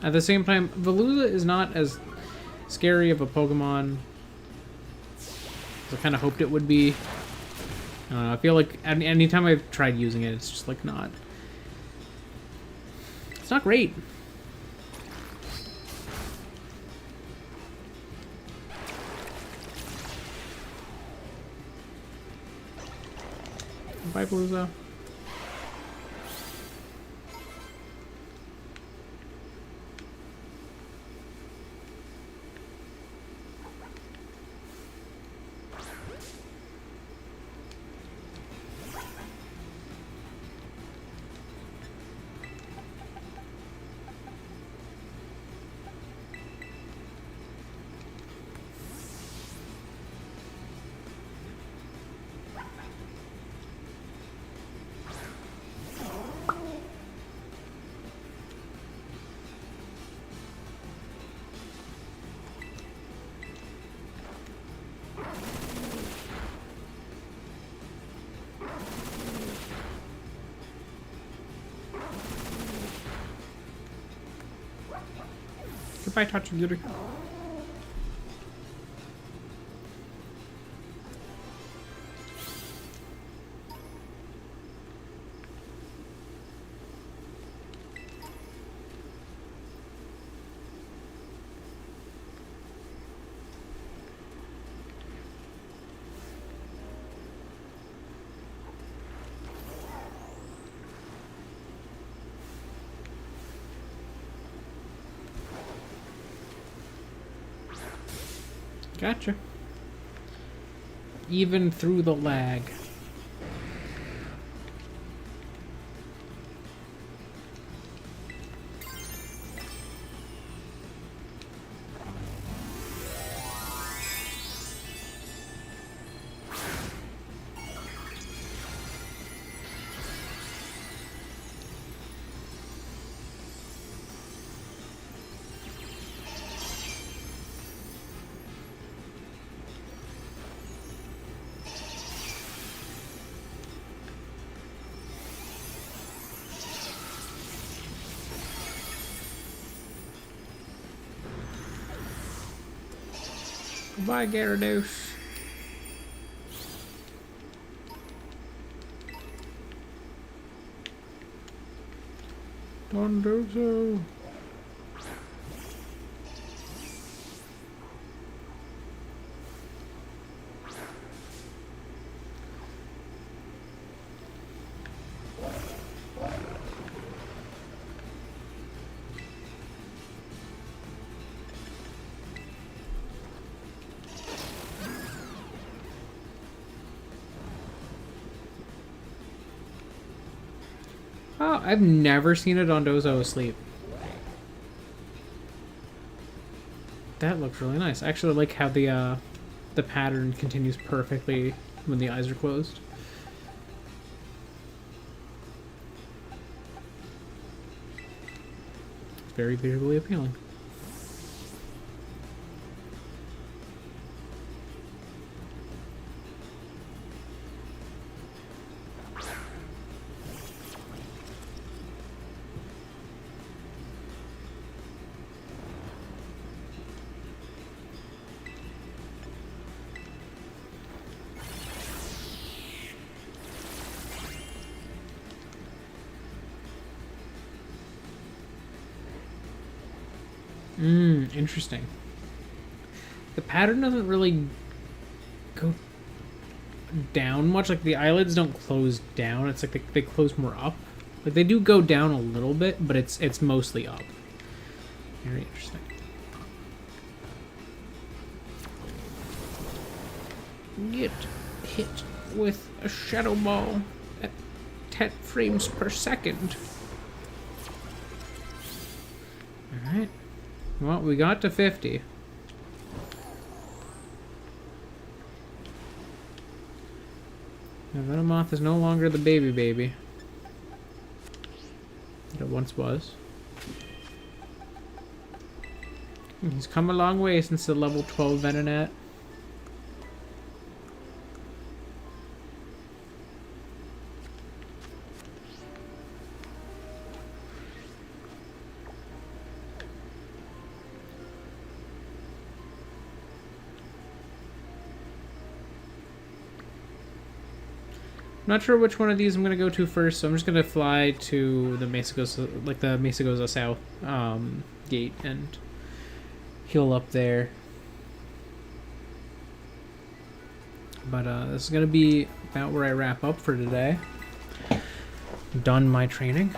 At the same time, Veluza is not as scary of a Pokemon as I kind of hoped it would be. I don't know, I feel like anytime I've tried using it, it's just, like, not... It's not great. Bye, Veluza. Goodbye, Touch Beauty. Gotcha. Even through the lag. Goodbye, Gyarados. Don't do so. Oh, I've never seen a Dondozo asleep. That looks really nice. I actually like how the pattern continues perfectly when the eyes are closed. Very visually appealing. Interesting. The pattern doesn't really go down much. Like, the eyelids don't close down. It's like they close more up. Like, they do go down a little bit, but it's mostly up. Very interesting. Get hit with a shadow ball at 10 frames per second. Alright. Well, we got to 50. Now, Venomoth is no longer the baby that it once was. He's come a long way since the level 12 Venonat. Not sure which one of these I'm gonna go to first, so I'm just gonna fly to the Mesagoza South gate and heal up there. But this is gonna be about where I wrap up for today. Done my training.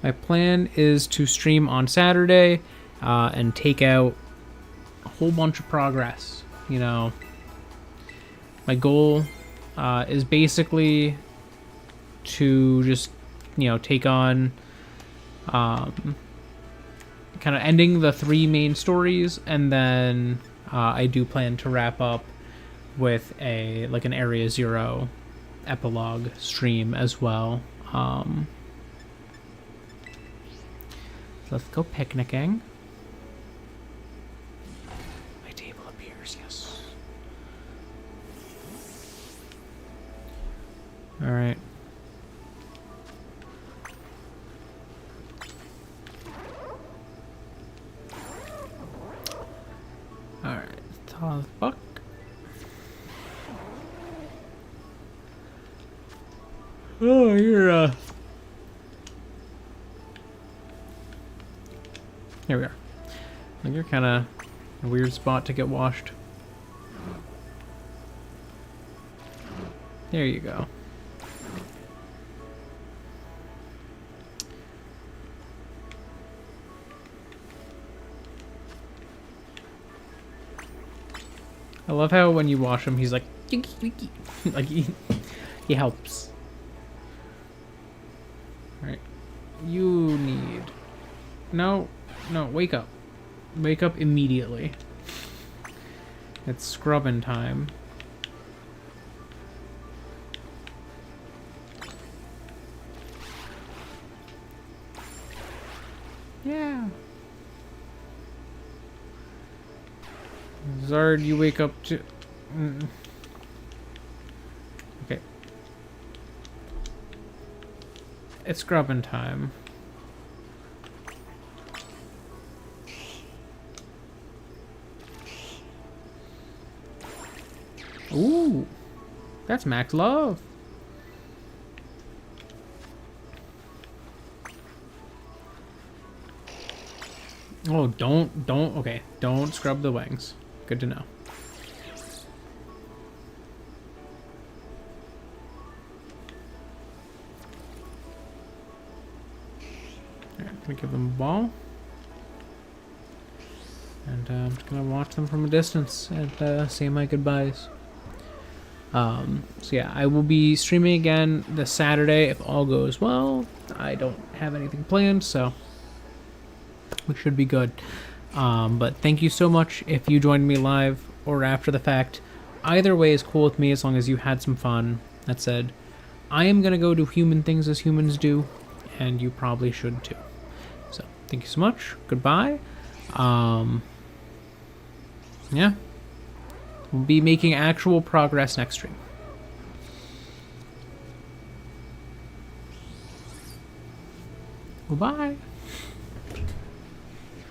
My plan is to stream on Saturday and take out a whole bunch of progress. You know, my goal is basically to just, you know, take on kind of ending the 3 main stories, and then I do plan to wrap up with an Area 0 epilogue stream as well. So let's go picnicking. My table appears, yes. Alright. Alright, Toth Buck. Oh, you're Here we are. Like, you're kind of a weird spot to get washed. There you go. I love how when you wash him, he's like, like he helps. All right, you need no, wake up, wake up immediately. It's scrubbing time. Yeah. Zard, you wake up to... Okay. It's scrubbing time. Ooh, that's max love. Oh, okay, don't scrub the wings. Good to know. Alright, gonna give them a ball. And I'm just gonna watch them from a distance and say my goodbyes. So yeah, I will be streaming again this Saturday if all goes well. I don't have anything planned, so we should be good. But thank you so much if you joined me live or after the fact. Either way is cool with me as long as you had some fun. That said, I am gonna go do human things as humans do, and you probably should too. So thank you so much. Goodbye. Yeah. We'll be making actual progress next stream. Goodbye.